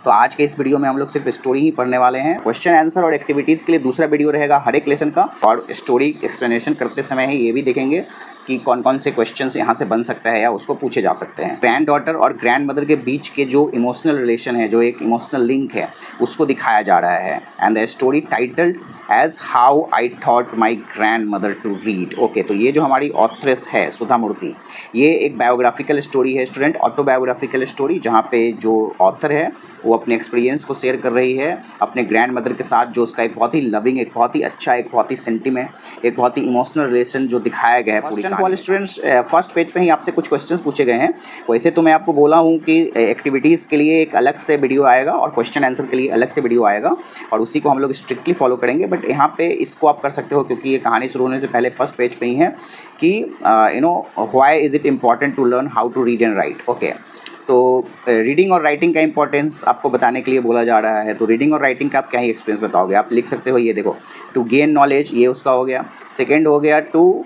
तो आज के इस वीडियो में हम लोग सिर्फ स्टोरी ही पढ़ने वाले हैं। क्वेश्चन आंसर और एक्टिविटीज़ के लिए दूसरा वीडियो रहेगा हर एक लेसन का, और स्टोरी एक्सप्लेनेशन करते समय ही ये भी देखेंगे कि कौन कौन से क्वेश्चंस यहाँ से बन सकता है या उसको पूछे जा सकते हैं। ग्रैंड डॉटर और ग्रैंड मदर के बीच के जो इमोशनल रिलेशन है, जो एक इमोशनल लिंक है, उसको दिखाया जा रहा है। And the story titled as how I thought my grandmother to read. Okay, तो ये जो हमारी ऑथरेस है सुधा मूर्ति, ये एक बायोग्राफिकल स्टोरी है स्टूडेंट, ऑटोबायोग्राफिकल स्टोरी, जहाँ पे जो ऑथर है वो अपने एक्सपीरियंस को शेयर कर रही है अपने ग्रैंड मदर के साथ, जो उसका एक बहुत ही लविंग, एक बहुत ही अच्छा, एक बहुत ही सेंटिमेंट, एक बहुत ही इमोशनल रिलेशन जो दिखाया गया है। First and for students, first page पे ही आपसे कुछ क्वेश्चंस पूछे गए हैं। वैसे तो मैं आपको बोला हूँ कि एक्टिविटीज़ के लिए एक अलग से वीडियो आएगा और क्वेश्चन आंसर के लिए अलग से वीडियो आएगा, और उसी को हम लोग स्ट्रिक्टली फॉलो करेंगे। बट यहाँ पे इसको आप कर सकते हो क्योंकि ये कहानी शुरू होने से पहले फर्स्ट पेज पे ही है कि why is it important to learn how to read and write. Okay, तो रीडिंग और राइटिंग का इंपॉर्टेंस आपको बताने के लिए बोला जा रहा है। तो रीडिंग और राइटिंग का आप क्या ही एक्सपीरियंस बताओगे, आप लिख सकते हो, ये देखो, टू गेन नॉलेज, ये उसका हो गया। सेकेंड हो गया टू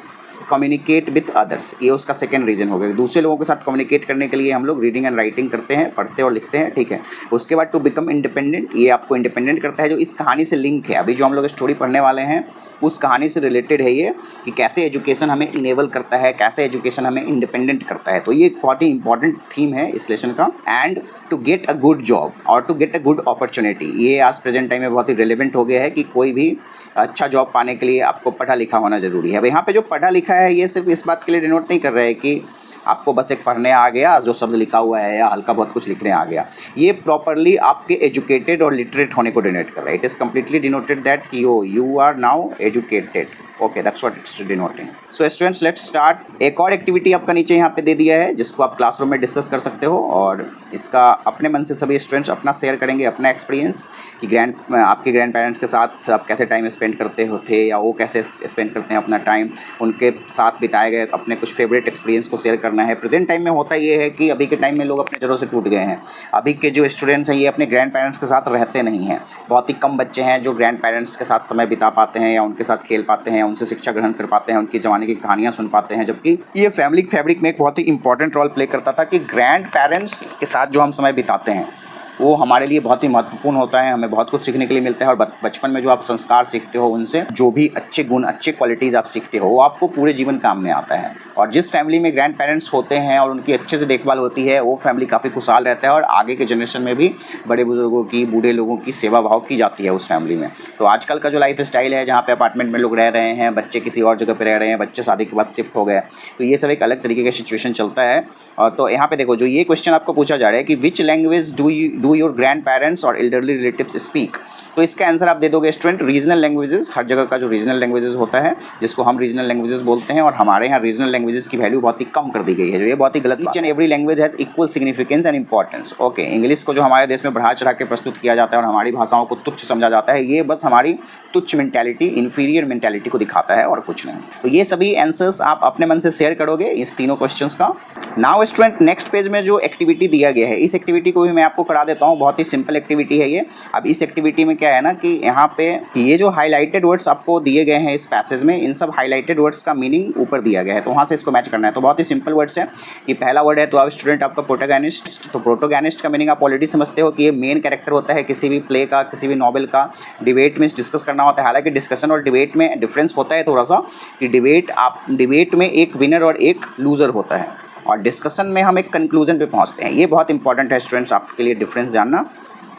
कम्युनिकेट विथ अदर्स, ये उसका सेकेंड रीजन हो गया। दूसरे लोगों के साथ कम्युनिकेट करने के लिए हम लोग रीडिंग एंड राइटिंग करते हैं, पढ़ते और लिखते हैं, ठीक है। उसके बाद टू बिकम इंडिपेंडेंट, ये आपको इंडिपेंडेंट करता है, जो इस कहानी से लिंक है। अभी जो हम लोग स्टोरी पढ़ने वाले हैं उस कहानी से रिलेटेड है ये, कि कैसे एजुकेशन हमें इनेबल करता है, कैसे एजुकेशन हमें इंडिपेंडेंट करता है। तो ये एक बहुत ही इंपॉर्टेंट थीम है इस लेसन का। And to get a good job और to get a good opportunity, ये आज प्रेजेंट टाइम में बहुत ही रिलेवेंट हो गया है कि कोई भी अच्छा जॉब पाने के लिए आपको पढ़ा लिखा होना ज़रूरी है। अब यहाँ पे जो पढ़ा लिखा है ये सिर्फ इस बात के लिए डिनोट नहीं कर रहा है कि आपको बस एक पढ़ने आ गया, जो शब्द लिखा हुआ है, या हल्का बहुत कुछ लिखने आ गया। ये प्रॉपरली आपके एजुकेटेड और लिटरेट होने को डिनोट कर रहा है। It is completely denoted that कि you are now educated. Okay, that's what it's denoting. So students, let's start. एक और एक्टिविटी आपका नीचे यहाँ पे दे दिया है जिसको आप क्लासरूम में डिस्कस कर सकते हो, और इसका अपने मन से सभी स्टूडेंट्स अपना शेयर करेंगे अपना एक्सपीरियंस कि आपके ग्रैंड पेरेंट्स के साथ आप कैसे टाइम स्पेंड करते हो थे, या वो कैसे स्पेंड करते हैं अपना टाइम, उनके साथ बिताए गए अपने कुछ फेवरेट एक्सपीरियंस को शेयर करना है। प्रेजेंट टाइम में होता ये है कि अभी के टाइम में लोग अपने जड़ों से टूट गए हैं। अभी के जो स्टूडेंट्स हैं ये अपने ग्रैंड पेरेंट्स के साथ रहते नहीं हैं। बहुत ही कम बच्चे हैं जो ग्रैंड पेरेंट्स के साथ समय बिता पाते हैं, या उनके साथ खेल पाते हैं, उनसे शिक्षा ग्रहण कर पाते हैं, उनकी ज़माने की कहानियाँ सुन पाते हैं। जबकि ये फैमिली फैब्रिक में एक बहुत ही इंपॉर्टेंट रोल प्ले करता था कि ग्रैंड पेरेंट्स के साथ जो हम समय बिताते हैं वो हमारे लिए बहुत ही महत्वपूर्ण होता है। हमें बहुत कुछ सीखने के लिए मिलता है, और बचपन में जो आप संस्कार सीखते हो, उनसे जो भी अच्छे गुण, अच्छे क्वालिटीज़ आप सीखते हो, वो आपको पूरे जीवन काम में आता है। और जिस फैमिली में ग्रैंड पेरेंट्स होते हैं और उनकी अच्छे से देखभाल होती है, वो फैमिली काफ़ी खुशहाल रहता है, और आगे के जनरेशन में भी बड़े बुजुर्गों की, बूढ़े लोगों की सेवा भाव की जाती है उस फैमिली में। तो आजकल का जो लाइफ स्टाइल है, जहाँ पे अपार्टमेंट में लोग रह रहे हैं, बच्चे किसी और जगह पर रह रहे हैं, बच्चे शादी के बाद शिफ्ट हो गए, तो ये सब एक अलग तरीके का सिचुएशन चलता है। और तो यहाँ पे देखो, जो ये क्वेश्चन आपको पूछा जा रहा है कि which language do your grand parents और एल्डरली रिलेटिव्स स्पीक, तो इसका आंसर आप दे दोगे स्टूडेंट रीजनल लैंग्वेजेस। हर जगह का जो रीजनल लैंग्वेजेस होता है, जिसको हम रीजनल लैंग्वेजेस बोलते हैं, और हमारे यहाँ रीजनल लैंग्वेजेस की वैल्यू बहुत ही कम कर दी गई है, जो ये बहुत ही गलत। Each and every language has equal significance and importance. Okay, English को जो हमारे देश में बढ़ा चढ़ा के प्रस्तुत किया जाता है और हमारी भाषाओं को तुच्छ समझा जाता है, ये बस हमारी तुच्छ मेंटालिटी, इन्फीरियर मेंटालिटी को दिखाता है और कुछ नहीं। तो ये सभी आंसर्स आप अपने मन से शेयर करोगे इस तीनों क्वेश्चंस का। नाउ स्टूडेंट, नेक्स्ट पेज में जो एक्टिविटी दिया गया है, इस एक्टिविटी को भी मैं आपको करा देता हूँ। बहुत ही सिंपल एक्टिविटी है ये। अब इस एक्टिविटी में क्या है ना कि यहाँ पे ये जो हाईलाइटेड वर्ड्स आपको दिए गए हैं इस पैसेज में, इन सब हाईलाइटेड वर्ड्स का मीनिंग ऊपर दिया गया है, तो वहाँ से इसको मैच करना है। तो बहुत ही सिंपल वर्ड्स है। ये पहला वर्ड है, तो अब स्टूडेंट आपका प्रोटोगनिस्ट। तो प्रोटोगनिस्ट का मीनिंग आप ऑलरेडी समझते हो कि ये मेन कैरेक्टर होता है किसी भी प्ले का, किसी भी नॉवल का। डिबेट में डिस्कस करना होता है। हालांकि डिस्कशन और डिबेट में डिफरेंस होता है थोड़ा सा, कि डिबेट में एक विनर और एक लूजर होता है, और डिस्कशन में हम एक कंक्लूजन पे पहुंचते हैं। ये बहुत इंपॉर्टेंट है स्टूडेंट्स आपके लिए डिफरेंस जानना,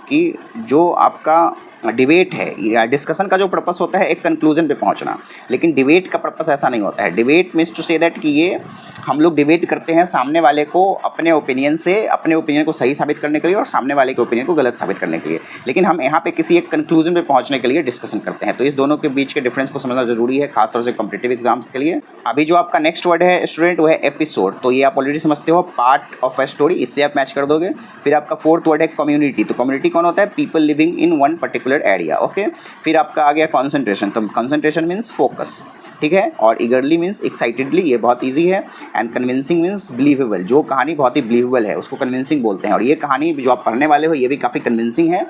कि जो आपका डिबेट है या डिस्कशन का जो पर्पस होता है एक कंक्लूजन पे पहुंचना, लेकिन डिबेट का पर्पस ऐसा नहीं होता है। Debate means to say that कि ये हम लोग डिबेट करते हैं सामने वाले को अपने ओपिनियन को सही साबित करने के लिए, और सामने वाले के ओपिनियन को गलत साबित करने के लिए, लेकिन हम यहाँ पे किसी एक कंक्लूजन पे पहुँचने के लिए डिस्कशन करते हैं। तो इस दोनों के बीच के डिफरेंस को समझना जरूरी है, खासतौर से कॉम्पिटिटिव एग्जाम्स के लिए। अभी जो आपका नेक्स्ट वर्ड है स्टूडेंट, वो है एपिसोड। तो ये आप ऑलरेडी समझते हो, पार्ट ऑफ अ स्टोरी, इससे आप मैच कर दोगे। फिर आपका फोर्थ वर्ड है कम्युनिटी। तो कम्युनिटी कौन होता है? People living in one particular area. Okay, फिर आपका आ गया कॉन्सेंट्रेशन। तो कॉन्सेंट्रेशन मीन्स फोकस, ठीक है। और ईगरली मीन्स एक्साइटेडली, ये बहुत इजी है। एंड कन्विंसिंग मीन्स बिलीवेबल, जो कहानी बहुत ही बिलीवेबल है उसको कन्विंसिंग बोलते हैं। और ये कहानी जो आप पढ़ने वाले हो ये भी काफ़ी कन्विंसिंग है,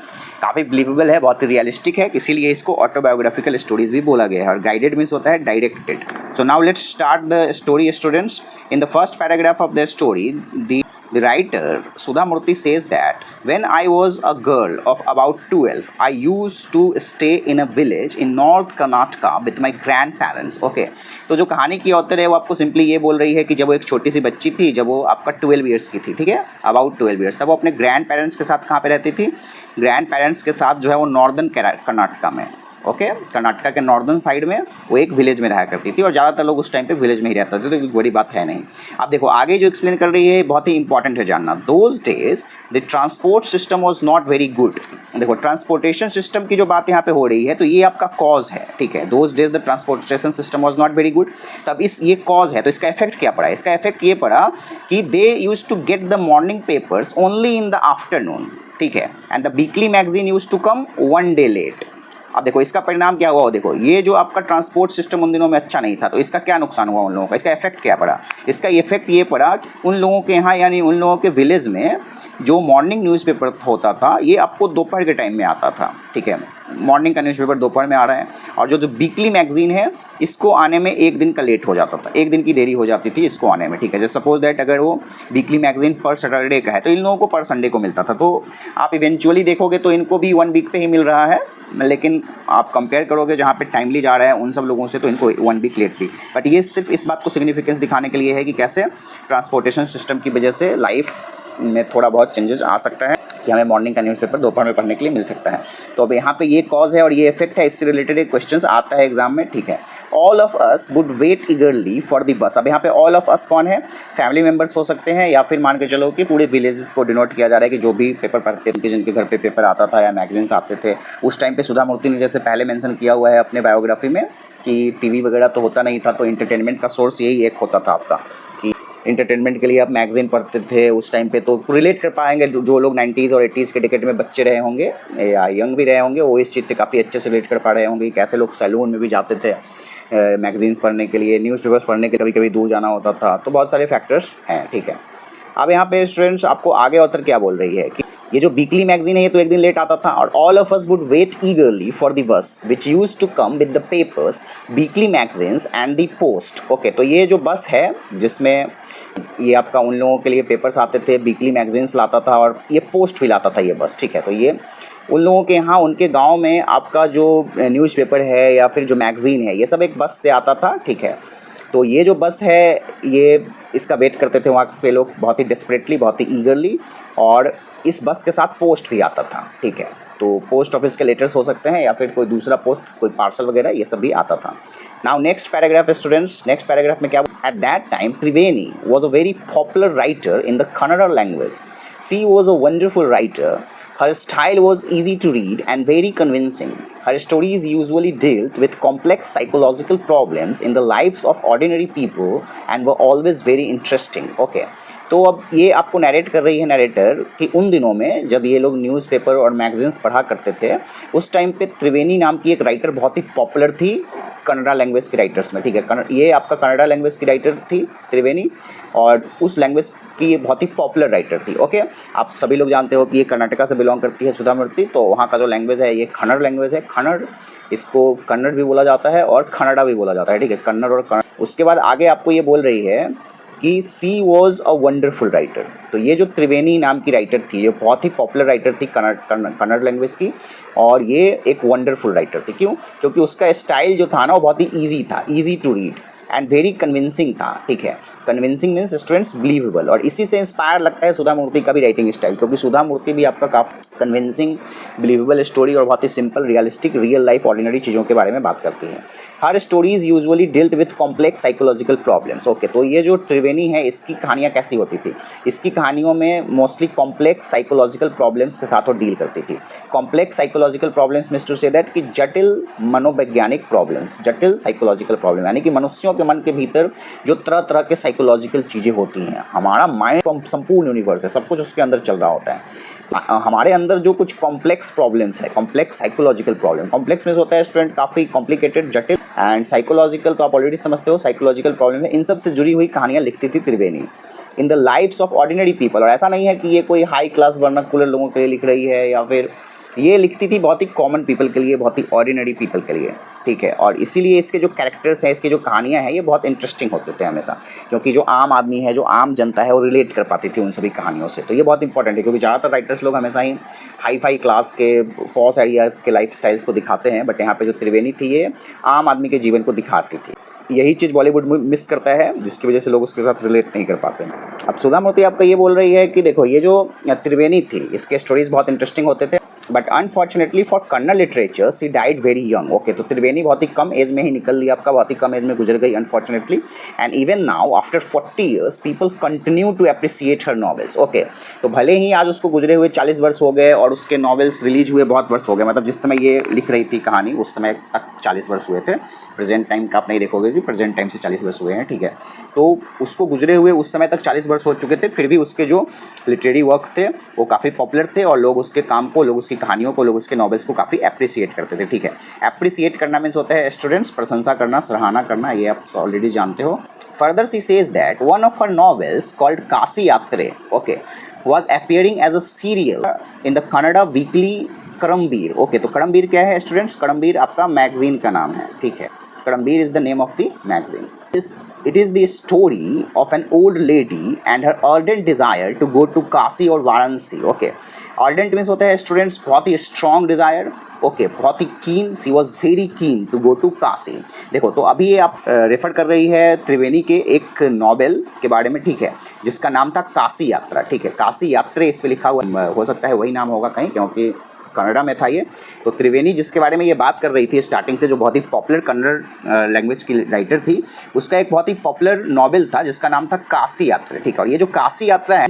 काफ़ी बिलीवेबल है, बहुत ही रियलिस्टिक है, इसीलिए इसको ऑटोबायोग्राफिकल स्टोरीज भी बोला गया है। और गाइडेड मीन्स होता है directed. So now let's start the story students. In the first paragraph of the story, the The writer Sudha Murthy says that when I was a girl of about 12, I used to stay in a village in North Karnataka with my grandparents. Okay, तो जो कहानी की author है वो आपको simply ये बोल रही है कि जब वो एक छोटी सी बच्ची थी, जब वो आपका 12 ईयर्स की थी, ठीक है, अबाउट 12 ईयर्स, तब वो अपने ग्रैंड पेरेंट्स के साथ कहाँ पे रहती थी, ग्रैंड पेरेंट्स के साथ जो है वो नॉर्दर्न कर्नाटका में, ओके, कर्नाटका के नॉर्दर्न साइड में वो एक विलेज में रहा करती थी और ज़्यादातर लोग उस टाइम पे विलेज में ही रहते थे, तो कोई बड़ी बात है नहीं। अब देखो आगे जो एक्सप्लेन कर रही है बहुत ही इंपॉर्टेंट है जानना। Those days the transport system was not very good. देखो ट्रांसपोर्टेशन सिस्टम की जो बात यहाँ पे हो रही है तो ये आपका कॉज है, ठीक है। Those days the transportation system was not very good. तब ये कॉज है, तो इसका इफेक्ट क्या पड़ा? इसका इफेक्ट ये पड़ा कि they use to get the morning papers only in the afternoon, ठीक है, and the weekly magazine use to come 1 day late. अब देखो इसका परिणाम क्या हुआ, देखो ये जो आपका ट्रांसपोर्ट सिस्टम उन दिनों में अच्छा नहीं था, तो इसका क्या नुकसान हुआ उन लोगों का, इसका इफेक्ट क्या पड़ा? इसका इफेक्ट ये पड़ा कि उन लोगों के यहाँ यानी उन लोगों के विलेज में जो मॉर्निंग न्यूज़पेपर होता था ये आपको दोपहर के टाइम में आता था, ठीक है, मॉर्निंग का न्यूज़पेपर दोपहर में आ रहा है, और जो वीकली मैगजीन है इसको आने में 1 दिन का लेट हो जाता था, 1 दिन की देरी हो जाती थी इसको आने में, ठीक है। जैसे सपोज दैट अगर वो वीकली मैगजीन पर सैटरडे का है तो इन लोगों को पर संडे को मिलता था, तो आप इवेंचुअली देखोगे तो इनको भी 1 वीक पे ही मिल रहा है, लेकिन आप कंपेयर करोगे जहाँ पे टाइमली जा रहा है उन सब लोगों से तो इनको 1 वीक लेट थी। बट ये सिर्फ इस बात को सिग्निफिकेंस दिखाने के लिए है कि कैसे ट्रांसपोर्टेशन सिस्टम की वजह से लाइफ में थोड़ा बहुत चेंजेस आ सकता है कि हमें मॉर्निंग का न्यूज़पेपर दोपहर में पढ़ने के लिए मिल सकता है। तो अब यहाँ पे ये कॉज है और ये इफेक्ट है, इससे रिलेटेड एक क्वेश्चन आता है एग्जाम में, ठीक है। All of us would wait eagerly for the bus. अब यहाँ पे ऑल ऑफ अस कौन है? फैमिली मेम्बर्स हो सकते हैं या फिर मान के चलो कि पूरे विलेजेस को डिनोट किया जा रहा है कि जो भी पेपर पढ़ते थे, जिनके घर पे पेपर आता था या मैगजीन्स आते थे उस टाइम पे। सुधा मूर्ति ने जैसे पहले मेंशन किया हुआ है अपने बायोग्राफी में कि टीवी वगैरह तो होता नहीं था, तो इंटरटेनमेंट का सोर्स यही एक होता था आपका कि इंटरटेनमेंट के लिए आप मैगजीन पढ़ते थे उस टाइम पे। तो रिलेट कर पाएंगे जो लोग 90s और 80s के डिकेड में बच्चे रहे होंगे या यंग भी रहे होंगे, वो इस चीज़ से काफ़ी अच्छे से रिलेट कर पा रहे होंगे। कैसे लोग सैलून में भी जाते थे मैगजीन्स पढ़ने के लिए, न्यूज़पेपर्स पढ़ने के लिए, कभी कभी दूर जाना होता था, तो बहुत सारे फैक्टर्स हैं, ठीक है। अब यहाँ पे स्टूडेंट्स आपको आगे ऑथर क्या बोल रही है कि ये जो वीकली मैगजीन है ये तो 1 दिन लेट आता था, और all of us would wait eagerly for the bus which use to come with the papers, weekly magazines and the post. Okay, तो ये जो बस है जिसमें ये आपका उन लोगों के लिए पेपर्स आते थे, वीकली मैगजीन्स लाता था और ये पोस्ट भी लाता था ये बस, ठीक है। तो ये उन लोगों के यहाँ उनके गांव में आपका जो न्यूज़पेपर है या फिर जो मैगजीन है ये सब एक बस से आता था, ठीक है। तो ये जो बस है ये इसका वेट करते थे वहाँ पे लोग बहुत ही डेस्परेटली, बहुत ही ईगरली, और इस बस के साथ पोस्ट भी आता था, ठीक है। तो पोस्ट ऑफिस के लेटर्स हो सकते हैं या फिर कोई दूसरा पोस्ट, कोई पार्सल वगैरह, ये सब भी आता था। Now next paragraph students, next paragraph में क्या? Eight that time Triveni was a very popular writer in the Kannada language. She was a wonderful writer. Her style was easy to read and very convincing. Her stories usually dealt with complex psychological problems in the lives of ordinary people and were always very interesting. Okay. तो अब ये आपको narrate कर रही है narrator कि उन दिनों में जब ये लोग न्यूज़पेपर और मैगजीन्स पढ़ा करते थे उस टाइम पे त्रिवेणी नाम की एक राइटर बहुत ही पॉपुलर थी कन्नड़ा लैंग्वेज की राइटर्स में, ठीक है। ये आपका कन्नड़ा लैंग्वेज की राइटर थी त्रिवेणी, और उस लैंग्वेज की ये बहुत ही पॉपुलर राइटर थी, ओके। आप सभी लोग जानते हो कि ये कर्नाटका से बिलोंग करती है सुधा मूर्ति, तो वहाँ का जो लैंग्वेज है ये कन्नड़ लैंग्वेज है। कन्नड़, इसको कन्नड़ भी बोला जाता है और कन्नड़ा भी बोला जाता है, ठीक है, कन्नड़ और कन्नड़। उसके बाद आगे आपको ये बोल रही है कि सी वॉज अ वंडरफुल राइटर। तो ये जो त्रिवेणी नाम की राइटर थी ये बहुत ही पॉपुलर राइटर थी कन्नड़ लैंग्वेज की, और ये एक वंडरफुल राइटर थी। क्यों? क्योंकि उसका स्टाइल जो था ना वो बहुत ही ईजी था, easy to read and very convincing था, ठीक है। कन्विंसिंग मीन्स स्टूडेंट्स बिलीवेबल, और इसी से इंस्पायर लगता है सुधा मूर्ति का भी राइटिंग स्टाइल, क्योंकि सुधा मूर्ति भी आपका काफ़ी कन्विंसिंग, बिलीवेबल स्टोरी और बहुत ही simple, realistic, real life, ordinary चीज़ों के बारे में बात करती है। Her stories usually dealt with complex psychological problems. Okay, तो ये जो त्रिवेणी है इसकी कहानियाँ कैसी होती थी? इसकी कहानियों में मोस्टली कॉम्प्लेक्स साइकोलॉजिकल प्रॉब्लम्स के साथ वो डील करती थी। Complex psychological problems means to say that कि जटिल मनोवैज्ञानिक प्रॉब्लम्स, जटिल साइकोलॉजिकल प्रॉब्लम, यानी कि मनुष्यों के मन के भीतर जो तरह तरह के साइकोलॉजिकल चीज़ें होती हैं। हमारा माइंड संपूर्ण यूनिवर्स है, सब कुछ उसके अंदर चल रहा होता है। हमारे अंदर जो कुछ कॉम्प्लेक्स प्रॉब्लम्स है, complex psychological problem, complex means होता है स्टूडेंट काफ़ी कॉम्प्लिकेटेड, जटिल, एंड साइकोलॉजिकल तो आप ऑलरेडी समझते हो साइकोलॉजिकल प्रॉब्लम है। इन सब से जुड़ी हुई कहानियाँ लिखती थी Triveni in the lifes of ordinary people. और ऐसा नहीं है कि ये कोई हाई क्लास वर्नाकुलर लोगों के लिए लिख रही है, या फिर ये लिखती थी बहुत ही कॉमन पीपल के लिए, बहुत ही ऑर्डिनरी पीपल के लिए। ठीक है। और इसीलिए इसके जो कैरेक्टर्स हैं, इसकी जो कहानियाँ हैं, ये बहुत इंटरेस्टिंग होते थे हमेशा, क्योंकि जो आम आदमी है, जो आम जनता है, वो रिलेट कर पाती थी उन सभी कहानियों से। तो ये बहुत इंपॉर्टेंट है, क्योंकि ज़्यादातर राइटर्स लोग हमेशा ही हाई फाई क्लास के पॉश एरियाज़ के लाइफ स्टाइल्स को दिखाते हैं, बट यहाँ पे जो त्रिवेणी थी ये आम आदमी के जीवन को दिखाती थी। यही चीज़ बॉलीवुड मिस करता है, जिसकी वजह से लोग उसके साथ रिलेट नहीं कर पाते हैं। अब सुधा मूर्ति आपका ये बोल रही है कि देखो ये जो त्रिवेणी थी, इसके स्टोरीज बहुत इंटरेस्टिंग होते थे, but unfortunately for Kannada literature she died very young. Okay, तो त्रिवेणी बहुत ही कम एज में ही निकल ली, आपका बहुत ही कम एज में गुजर गई unfortunately. And even now after 40 years people continue to appreciate her novels. Okay, तो भले ही आज उसको गुजरे हुए 40 वर्ष हो गए और उसके नॉवेल्स रिलीज हुए बहुत वर्ष हो गए, मतलब जिस समय ये लिख रही थी कहानी उस समय तक 40 वर्ष हुए थे। प्रेजेंट टाइम का आप नहीं देखोगे कि प्रेजेंट टाइम से 40 वर्ष हुए हैं, ठीक है। तो उसको गुजरे हुए उस समय तक 40 वर्ष हो चुके थे, फिर भी उसके जो लिटरेरी वर्क्स थे वो काफ़ी पॉपुलर थे और लोग उसके काम को, लोग उसकी कहानियों को, लोग उसके नॉवेल्स को काफ़ी अप्रिसिएट करते थे, ठीक है। अप्रिसिएट करना मीन्स होता है स्टूडेंट्स प्रशंसा करना, सराहना करना, ये आप ऑलरेडी जानते हो। Further she says that one of her novels called Kashi Yatre, okay, was appearing as a serial in the Kannada weekly Karmaveer. Okay, तो करमबीर क्या है स्टूडेंट्स? करमबीर आपका मैगजीन का नाम है, ठीक है। Karambir is the name of the magazine. It is the story of an old lady and her ardent desire to go to Kashi और वाराणसी। ओके, ardent मीन्स होता है स्टूडेंट्स बहुत ही स्ट्रॉन्ग डिज़ायर, ओके, बहुत ही keen, she was very keen to go to Kashi. देखो, तो अभी ये आप रेफर कर रही है त्रिवेणी के एक नॉवेल के बारे में, ठीक है, जिसका नाम था काशी यात्रा, ठीक है। काशी यात्रे इस पर लिखा हुआ, हो सकता है वही नाम होगा कहीं, क्योंकि कन्नड़ा में था ये। तो त्रिवेणी जिसके बारे में ये बात कर रही थी स्टार्टिंग से, जो बहुत ही पॉपुलर कन्नड़ लैंग्वेज की राइटर थी, उसका एक बहुत ही पॉपुलर नॉवेल था जिसका नाम था काशी यात्रा, ठीक है। और ये जो काशी यात्रा है,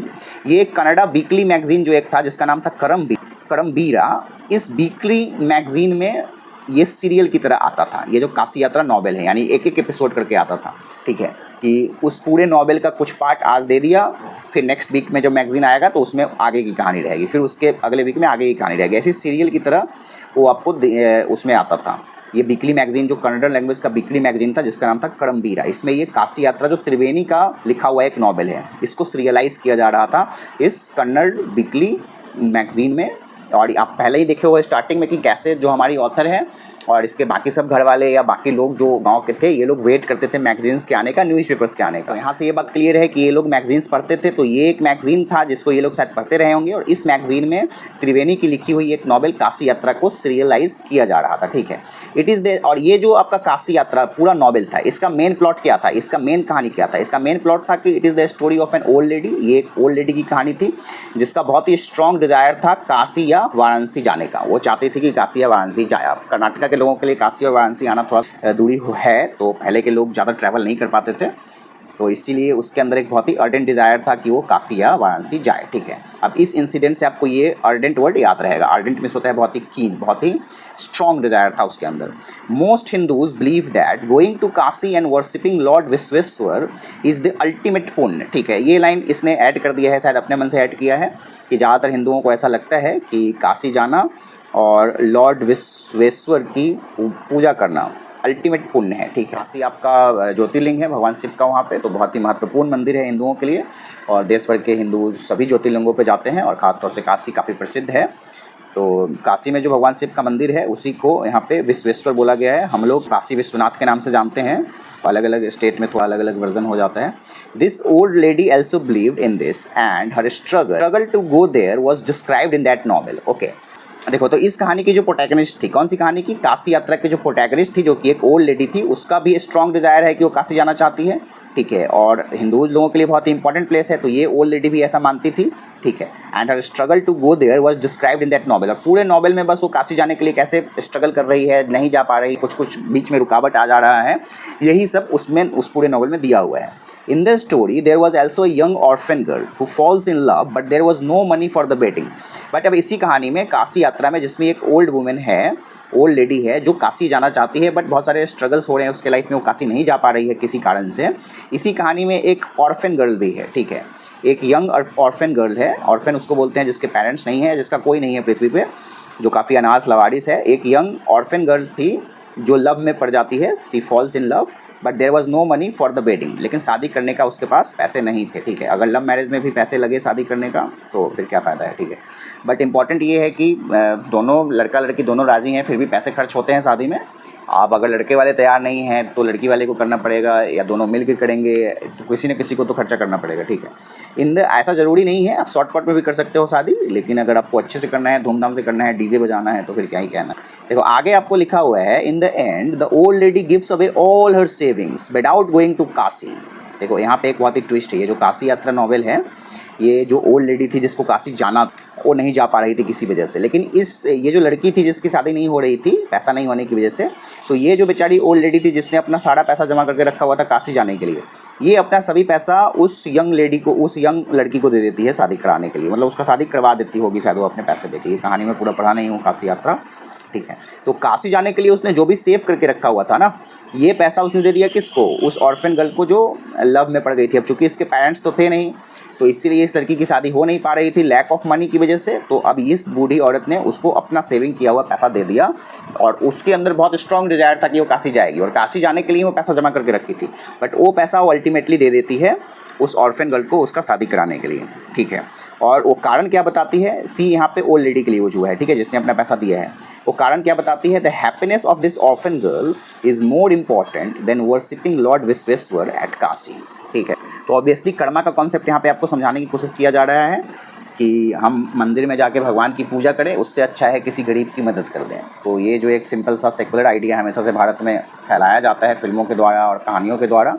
ये कन्नड़ा वीकली मैगजीन जो एक था जिसका नाम था करमबीरा, इस वीकली मैगजीन में ये सीरियल की तरह आता था। ये जो काशी यात्रा नॉवेल है, यानी एक एक एपिसोड करके आता था, ठीक है, कि उस पूरे नॉवेल का कुछ पार्ट आज दे दिया, फिर नेक्स्ट वीक में जब मैगजीन आएगा तो उसमें आगे की कहानी रहेगी, फिर उसके अगले वीक में आगे की कहानी रहेगी। ऐसी सीरियल की तरह वो आपको उसमें आता था। ये वीकली मैगजीन जो कन्नड़ लैंग्वेज का वीकली मैगजीन था जिसका नाम था करमबीरा, इसमें ये काशी यात्रा जो त्रिवेणी का लिखा हुआ एक नॉवेल है, इसको सीरियलाइज किया जा रहा था इस कन्नड़ वीकली मैगजीन में। और आप पहले ही देखे हुए स्टार्टिंग में कि कैसे जो हमारी ऑथर है और इसके बाकी सब घर वाले या बाकी लोग जो गांव के थे, ये लोग वेट करते थे मैगजीन्स के आने का, न्यूज़पेपर्स के आने का। यहाँ से ये बात क्लियर है कि ये लोग मैगजीन्स पढ़ते थे, तो ये एक मैगजीन था जिसको ये लोग शायद पढ़ते रहे होंगे, और इस मैगजीन में त्रिवेणी की लिखी हुई एक नॉवेल काशी यात्रा को सीरियलाइज किया जा रहा था, ठीक है। इट इज़ द, और ये जो आपका काशी यात्रा पूरा नॉवेल था, इसका मेन प्लॉट क्या था, इसका मेन कहानी क्या था? इसका मेन प्लॉट था कि it is the story of an old lady. ये एक ओल्ड लेडी की कहानी थी जिसका बहुत ही स्ट्रॉन्ग डिज़ायर था काशी या वाराणसी जाने का। वो चाहती थी कि काशी या वाराणसी जाए। कर्नाटका के लोगों के लिए काशी और वाराणसी आना थोड़ा दूरी है, तो पहले के लोग ज़्यादा ट्रैवल नहीं कर पाते थे, तो इसीलिए उसके अंदर एक बहुत ही अर्जेंट डिज़ायर था कि वो काशी या वाराणसी जाए, ठीक है। अब इस इंसिडेंट से आपको ये अर्जेंट वर्ड याद रहेगा। अर्जेंट मीन्स होता है बहुत ही कीन, बहुत ही स्ट्रॉन्ग डिज़ायर था उसके अंदर। Most Hindus believe that going to Kashi and worshipping lord Vishweshwar is the ultimate punya, ठीक है। ये लाइन इसने ऐड कर दिया है, शायद अपने मन से ऐड किया है, कि ज़्यादातर हिंदुओं को ऐसा लगता है कि काशी जाना और लॉर्ड विश्वेश्वर की पूजा करना अल्टीमेट पुण्य है, ठीक है। काशी आपका ज्योतिर्लिंग है भगवान शिव का वहाँ पे, तो बहुत ही महत्वपूर्ण मंदिर है हिंदुओं के लिए, और देश भर के हिंदू सभी ज्योतिर्लिंगों पे जाते हैं, और ख़ासतौर से काशी काफ़ी प्रसिद्ध है। तो काशी में जो भगवान शिव का मंदिर है उसी को यहाँ पे विश्वेश्वर बोला गया है। हम लोग काशी विश्वनाथ के नाम से जानते हैं, अलग अलग स्टेट में थोड़ा अलग अलग वर्जन हो जाता है। This old lady also believed in this and her struggle to go there was described in that novel. Okay, देखो, तो इस कहानी की जो प्रोटैगनिस्ट थी, कौन सी कहानी की? काशी यात्रा की जो प्रोटैगनिस्ट थी, जो कि एक ओल्ड लेडी थी, उसका भी स्ट्रॉन्ग डिज़ायर है कि वो काशी जाना चाहती है, ठीक है। और हिंदूज लोगों के लिए बहुत ही इंपॉर्टेंट प्लेस है, तो ये ओल्ड लेडी भी ऐसा मानती थी, ठीक है। And her struggle to go there was described in that novel. और पूरे नॉवेल में बस वो काशी जाने के लिए कैसे स्ट्रगल कर रही है, नहीं जा पा रही, कुछ कुछ बीच में रुकावट आ जा रहा है, यही सब उसमें उस पूरे नॉवेल में दिया हुआ है। In the story, there was also a young orphan girl who falls in love, but there was no money for the wedding. But अब इसी कहानी में काशी यात्रा में, जिसमें एक ओल्ड वुमेन है, ओल्ड लेडी है, जो काशी जाना चाहती है, बट बहुत सारे स्ट्रगल्स हो रहे हैं उसके लाइफ में, वो काशी नहीं जा पा रही है किसी कारण से। इसी कहानी में एक ऑर्फन गर्ल भी है, ठीक है। एक यंग ऑर्फन गर्ल है, ऑर्फन उसको बोलते हैं जिसके पेरेंट्स नहीं है, जिसका कोई नहीं है पृथ्वी पे, जो काफ़ी अनाथ लवारिस है। एक यंग ऑर्फन गर्ल थी जो लव में पड़ जाती है, she falls in love, but there was no money for the wedding. लेकिन शादी करने का उसके पास पैसे नहीं थे, ठीक है। अगर लव मैरिज में भी पैसे लगे शादी करने का तो फिर क्या फ़ायदा है, ठीक है। बट इंपॉर्टेंट ये है कि दोनों लड़का लड़की दोनों राज़ी हैं, फिर भी पैसे खर्च होते हैं शादी में। आप अगर लड़के वाले तैयार नहीं हैं तो लड़की वाले को करना पड़ेगा, या दोनों मिल के करेंगे, तो किसी न किसी को तो खर्चा करना पड़ेगा, ठीक है। ऐसा ज़रूरी नहीं है, आप शॉर्टकट में भी कर सकते हो शादी, लेकिन अगर आपको अच्छे से करना है, धूमधाम से करना है, डीजे बजाना है, तो फिर क्या ही कहना। देखो आगे आपको लिखा हुआ है, in the end the old lady gives away all her savings without going to Kashi. देखो यहाँ पे एक बहुत ही ट्विस्ट है, ये जो काशी यात्रा नॉवेल है, ये जो ओल्ड लेडी थी जिसको काशी जाना, वो नहीं जा पा रही थी किसी वजह से, लेकिन ये जो लड़की थी जिसकी शादी नहीं हो रही थी पैसा नहीं होने की वजह से, तो ये जो बेचारी ओल्ड लेडी थी जिसने अपना सारा पैसा जमा करके रखा हुआ था काशी जाने के लिए, ये अपना सभी पैसा उस यंग लेडी को, उस यंग लड़की को दे देती है शादी कराने के लिए, मतलब उसका शादी करवा देती होगी शायद वो अपने पैसे देके। ये कहानी में पूरा पढ़ा नहीं हूँ काशी यात्रा, ठीक है। तो काशी जाने के लिए उसने जो भी सेव करके रखा हुआ था ना, ये पैसा उसने दे दिया किसको, उस ऑर्फन गर्ल को जो लव में पड़ गई थी। अब चूंकि इसके पेरेंट्स तो थे नहीं, तो इसीलिए इस लड़की की शादी हो नहीं पा रही थी लैक ऑफ मनी की वजह से। तो अब इस बूढ़ी औरत ने उसको अपना सेविंग किया हुआ पैसा दे दिया, और उसके अंदर बहुत स्ट्रॉन्ग डिजायर था कि वो काशी जाएगी, और काशी जाने के लिए वो पैसा जमा करके रखी थी, बट वो पैसा वो अल्टीमेटली दे देती है उस ऑर्फन गर्ल को उसका शादी कराने के लिए, ठीक है। और वो कारण क्या बताती है, सी यहाँ पे ओल्ड लेडी के लिए वो जो है, ठीक है, जिसने अपना पैसा दिया है, वो कारण क्या बताती है, the happiness of this orphan girl is more important than worshipping lord Vishweshwar at Kashi, ठीक है। तो ऑब्वियसली कर्मा का कॉन्सेप्ट यहाँ पे आपको समझाने की कोशिश किया जा रहा है कि हम मंदिर में जाके भगवान की पूजा करें, उससे अच्छा है किसी गरीब की मदद कर दें। तो ये जो एक सिंपल सा सेकुलर आइडिया हमेशा से भारत में फैलाया जाता है फिल्मों के द्वारा और कहानियों के द्वारा,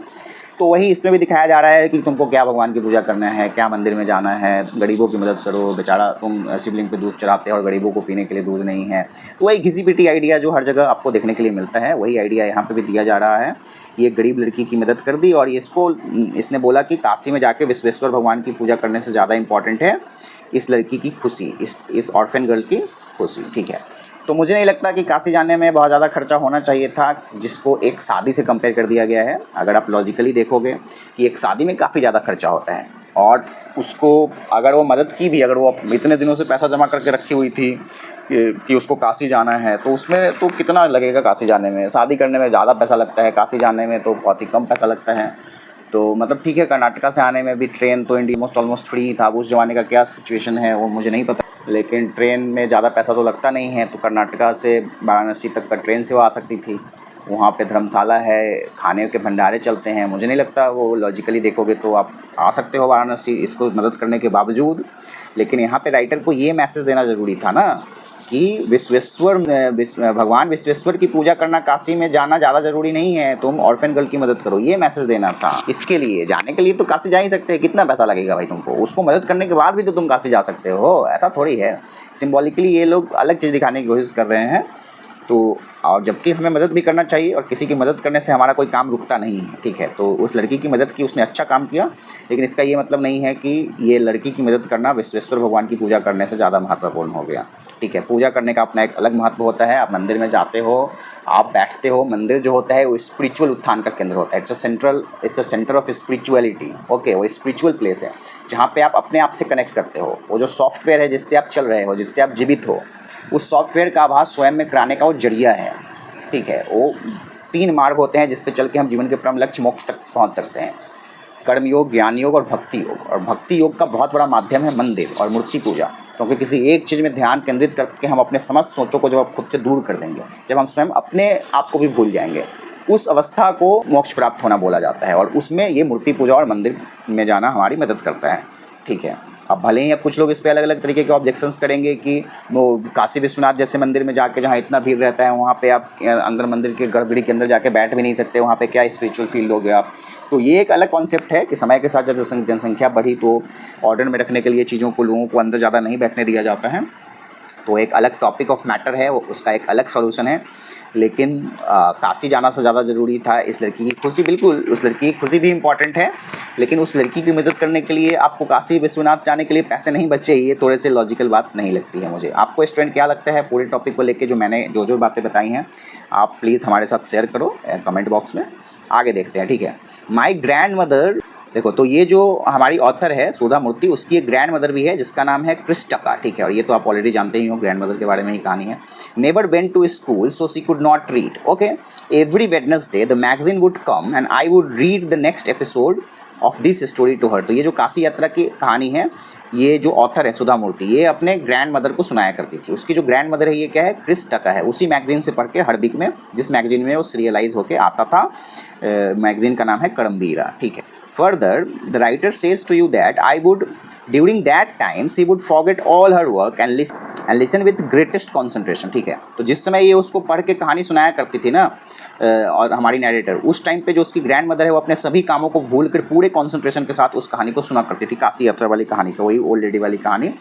तो वही इसमें भी दिखाया जा रहा है कि तुमको क्या भगवान की पूजा करना है, क्या मंदिर में जाना है, गरीबों की मदद करो, बेचारा तुम शिवलिंग पे दूध चढ़ाते हो और गरीबों को पीने के लिए दूध नहीं है। तो वही घिसी पिटी आइडिया जो हर जगह आपको देखने के लिए मिलता है, वही आइडिया यहाँ पे भी दिया जा रहा है। ये गरीब लड़की की मदद कर दी, और इसने बोला कि काशी में जाके विश्वेश्वर भगवान की पूजा करने से ज़्यादा इंपॉर्टेंट है इस लड़की की खुशी, इस ऑर्फन गर्ल की खुशी, ठीक है। तो मुझे नहीं लगता कि काशी जाने में बहुत ज़्यादा खर्चा होना चाहिए था, जिसको एक शादी से कंपेयर कर दिया गया है। अगर आप लॉजिकली देखोगे कि एक शादी में काफ़ी ज़्यादा खर्चा होता है, और उसको अगर वो मदद की भी, अगर वो इतने दिनों से पैसा जमा करके रखी हुई थी कि उसको काशी जाना है, तो उसमें तो कितना लगेगा काशी जाने में। शादी करने में ज़्यादा पैसा लगता है, काशी जाने में तो बहुत ही कम पैसा लगता है। तो मतलब ठीक है, कर्नाटका से आने में भी ट्रेन तो इंडिया ऑलमोस्ट फ्री था। उस ज़माने का क्या सिचुएशन है वो मुझे नहीं पता, लेकिन ट्रेन में ज़्यादा पैसा तो लगता नहीं है। तो कर्नाटका से वाराणसी तक का ट्रेन से वो आ सकती थी। वहाँ पे धर्मशाला है, खाने के भंडारे चलते हैं। मुझे नहीं लगता, वो लॉजिकली देखोगे तो आप आ सकते हो वाराणसी इसको मदद करने के बावजूद। लेकिन यहाँ पे राइटर को ये मैसेज देना ज़रूरी था ना कि भगवान विश्वेश्वर की पूजा करना, काशी में जाना ज़्यादा ज़रूरी नहीं है, तुम ऑर्फन गर्ल की मदद करो, ये मैसेज देना था। इसके लिए जाने के लिए तो काशी जा ही सकते हैं, कितना पैसा लगेगा भाई तुमको, उसको मदद करने के बाद भी तो तुम काशी जा सकते हो, ऐसा थोड़ी है। सिम्बॉलिकली ये लोग अलग चीज़ दिखाने की कोशिश कर रहे हैं। तो और जबकि हमें मदद भी करना चाहिए, और किसी की मदद करने से हमारा कोई काम रुकता नहीं है, ठीक है। तो उस लड़की की मदद की, उसने अच्छा काम किया, लेकिन इसका ये मतलब नहीं है कि ये लड़की की मदद करना विश्वेश्वर भगवान की पूजा करने से ज़्यादा महत्वपूर्ण हो गया, ठीक है। पूजा करने का अपना एक अलग महत्व होता है। आप मंदिर में जाते हो, आप बैठते हो, मंदिर जो होता है वो स्पिरिचुअल उत्थान का केंद्र होता है। It's the centre of spirituality, okay. वो स्पिरिचुअल प्लेस है जहाँ पे आप अपने आप से कनेक्ट करते हो। वो जो सॉफ्टवेयर है जिससे आप चल रहे हो, जिससे आप जीवित हो, उस सॉफ्टवेयर का आभास स्वयं में कराने का वो जरिया है, ठीक है। वो 3 मार्ग होते हैं जिस पे चल के हम जीवन के परम लक्ष्य मोक्ष तक पहुंच सकते हैं: कर्म योग, ज्ञान योग और भक्ति योग। और भक्ति योग का बहुत बड़ा माध्यम है मंदिर और मूर्ति पूजा, क्योंकि किसी एक चीज़ में ध्यान केंद्रित करके हम अपने समस्त सोचों को जब आप खुद से दूर कर देंगे, जब हम स्वयं अपने आप को भी भूल जाएंगे, उस अवस्था को मोक्ष प्राप्त होना बोला जाता है। और उसमें ये मूर्ति पूजा और मंदिर में जाना हमारी मदद करता है, ठीक है। अब भले ही अब कुछ लोग इस पे अलग अलग तरीके के ऑब्जेक्शंस करेंगे कि वो काशी विश्वनाथ जैसे मंदिर में जाके, जहाँ इतना भीड़ रहता है, वहाँ पे आप अंदर मंदिर के गर्भगृह के अंदर जाके बैठ भी नहीं सकते, वहाँ पे क्या स्पिरिचुअल फील लोगे आप। तो ये एक अलग कॉन्सेप्ट है कि समय के साथ जब जनसंख्या बढ़ी तो ऑर्डर में रखने के लिए चीज़ों को, लोगों को अंदर ज़्यादा नहीं बैठने दिया जाता है। तो एक अलग टॉपिक ऑफ मैटर है, वो उसका एक अलग सॉल्यूशन है। लेकिन काशी जाना से ज़्यादा ज़रूरी था इस लड़की की खुशी। बिल्कुल, उस लड़की की खुशी भी इम्पॉर्टेंट है, लेकिन उस लड़की की मदद करने के लिए आपको काशी विश्वनाथ जाने के लिए पैसे नहीं बचे, ये थोड़े से लॉजिकल बात नहीं लगती है मुझे। आपको स्टूडेंट क्या लगता है पूरे टॉपिक को लेके, जो मैंने जो बातें बताई हैं, आप प्लीज़ हमारे साथ शेयर करो कमेंट बॉक्स में। आगे देखते हैं, ठीक है। माई ग्रैंड मदर, देखो, तो ये जो हमारी ऑथर है सुधा मूर्ति, उसकी एक ग्रैंड मदर भी है जिसका नाम है क्रिस्टका, ठीक है। और ये तो आप ऑलरेडी जानते ही हो, ग्रैंड मदर के बारे में ही कहानी है। Never went to school so she could not read, okay. Every Wednesday the magazine would come and I would read the next episode of this story to her. तो ये जो काशी यात्रा की कहानी है, ये जो ऑथर है सुधा मूर्ति, ये अपने ग्रैंड मदर को सुनाया करती थी। उसकी जो ग्रैंड मदर है ये क्या है, क्रिस टका है। उसी मैगजीन से पढ़ के हर वीक में, जिस मैगजीन में वो सीरियलाइज होके आता था, मैगजीन का नाम है करम्बीरा, ठीक है। Further the writer says to you that I would during that time she would forget all her work and listen with greatest concentration, ठीक है। तो जिस समय ये उसको पढ़ के कहानी सुनाया करती थी ना, और हमारी नैरेटर, उस टाइम पे जो उसकी ग्रैंड मदर है वो अपने सभी कामों को भूल कर पूरे कॉन्सेंट्रेशन के साथ उस कहानी को सुना करती थी, काशी यात्रा वाली कहानी को, वही ओल्ड लेडी वाली कहानी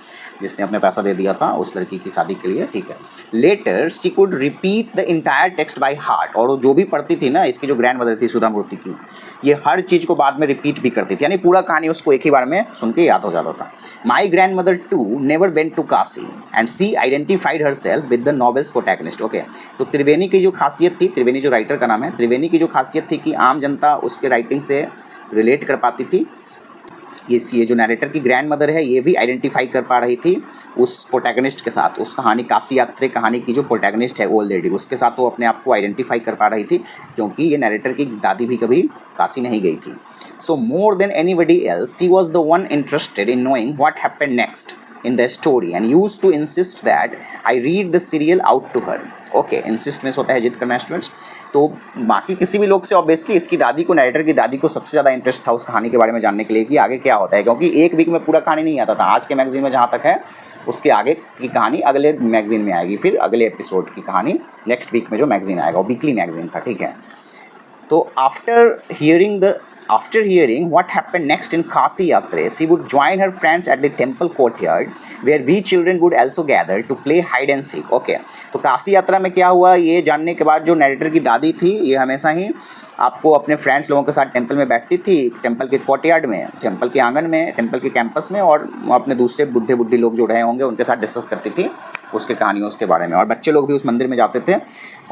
जिसने अपने पैसा दे दिया था उस लड़की की शादी के लिए, ठीक है। Later she could repeat the entire text by heart, और वो जो भी पढ़ती थी ना, इसकी जो ग्रैंड मदर थी सुधा मूर्ति की, ये हर चीज़ को बाद में रिपीट भी करती थी, यानी पूरा कहानी उसको एक ही बार में सुन के याद हो जाता था। My grandmother too never went to Kashi and she identified her self with the novel's protagonist, okay. तो त्रिवेणी की जो खासियत थी, त्रिवेणी जो राइटर का नाम है, त्रिवेणी की जो खासियत थी कि आम जनता उसके राइटिंग से रिलेट कर पाती थी। ये जो नैरेटर की ग्रैंड मदर है, ये भी आइडेंटिफाई कर पा रही थी उस प्रोटैगनिस्ट के साथ, उस कहानी काशी यात्रा कहानी की जो प्रोटैगनिस्ट है ओल्ड लेडी, उसके साथ वो अपने आप को आइडेंटिफाई कर पा रही थी, क्योंकि ये नैरेटर की दादी भी कभी काशी नहीं गई थी। So more than anybody else she was the one interested in knowing what happened next in the story and used to insist that I read the serial out to her. Okay, insist में होता है जिद करना students. तो बाकी किसी भी लोग से ऑब्वियसली इसकी दादी को, नैरेटर की दादी को सबसे ज़्यादा इंटरेस्ट था उस कहानी के बारे में जानने के लिए कि आगे क्या होता है, क्योंकि एक वीक में पूरा कहानी नहीं आता था। आज के मैगजीन में जहाँ तक है, उसके आगे की कहानी अगले मैगजीन में आएगी, फिर अगले एपिसोड की कहानी नेक्स्ट वीक में जो मैगजीन आएगा, वो वीकली मैगजीन था, ठीक है। तो after hearing what happened next in Kashi Yatra, she would join her friends at the temple courtyard, where we children would also gather to play hide and seek. Okay, तो काशी यात्रा में क्या हुआ ये जानने के बाद जो नैरेटर की दादी थी, ये हमेशा ही आपको अपने फ्रेंड्स लोगों के साथ टेंपल में बैठती थी, टेंपल के कोर्टयार्ड में, टेंपल के आंगन में, टेंपल के कैंपस में, और अपने दूसरे बुढ़े लोग जो रहे होंगे उनके साथ डिस्कस करती थी उसके कहानियों उसके बारे में। और बच्चे लोग भी उस मंदिर में जाते थे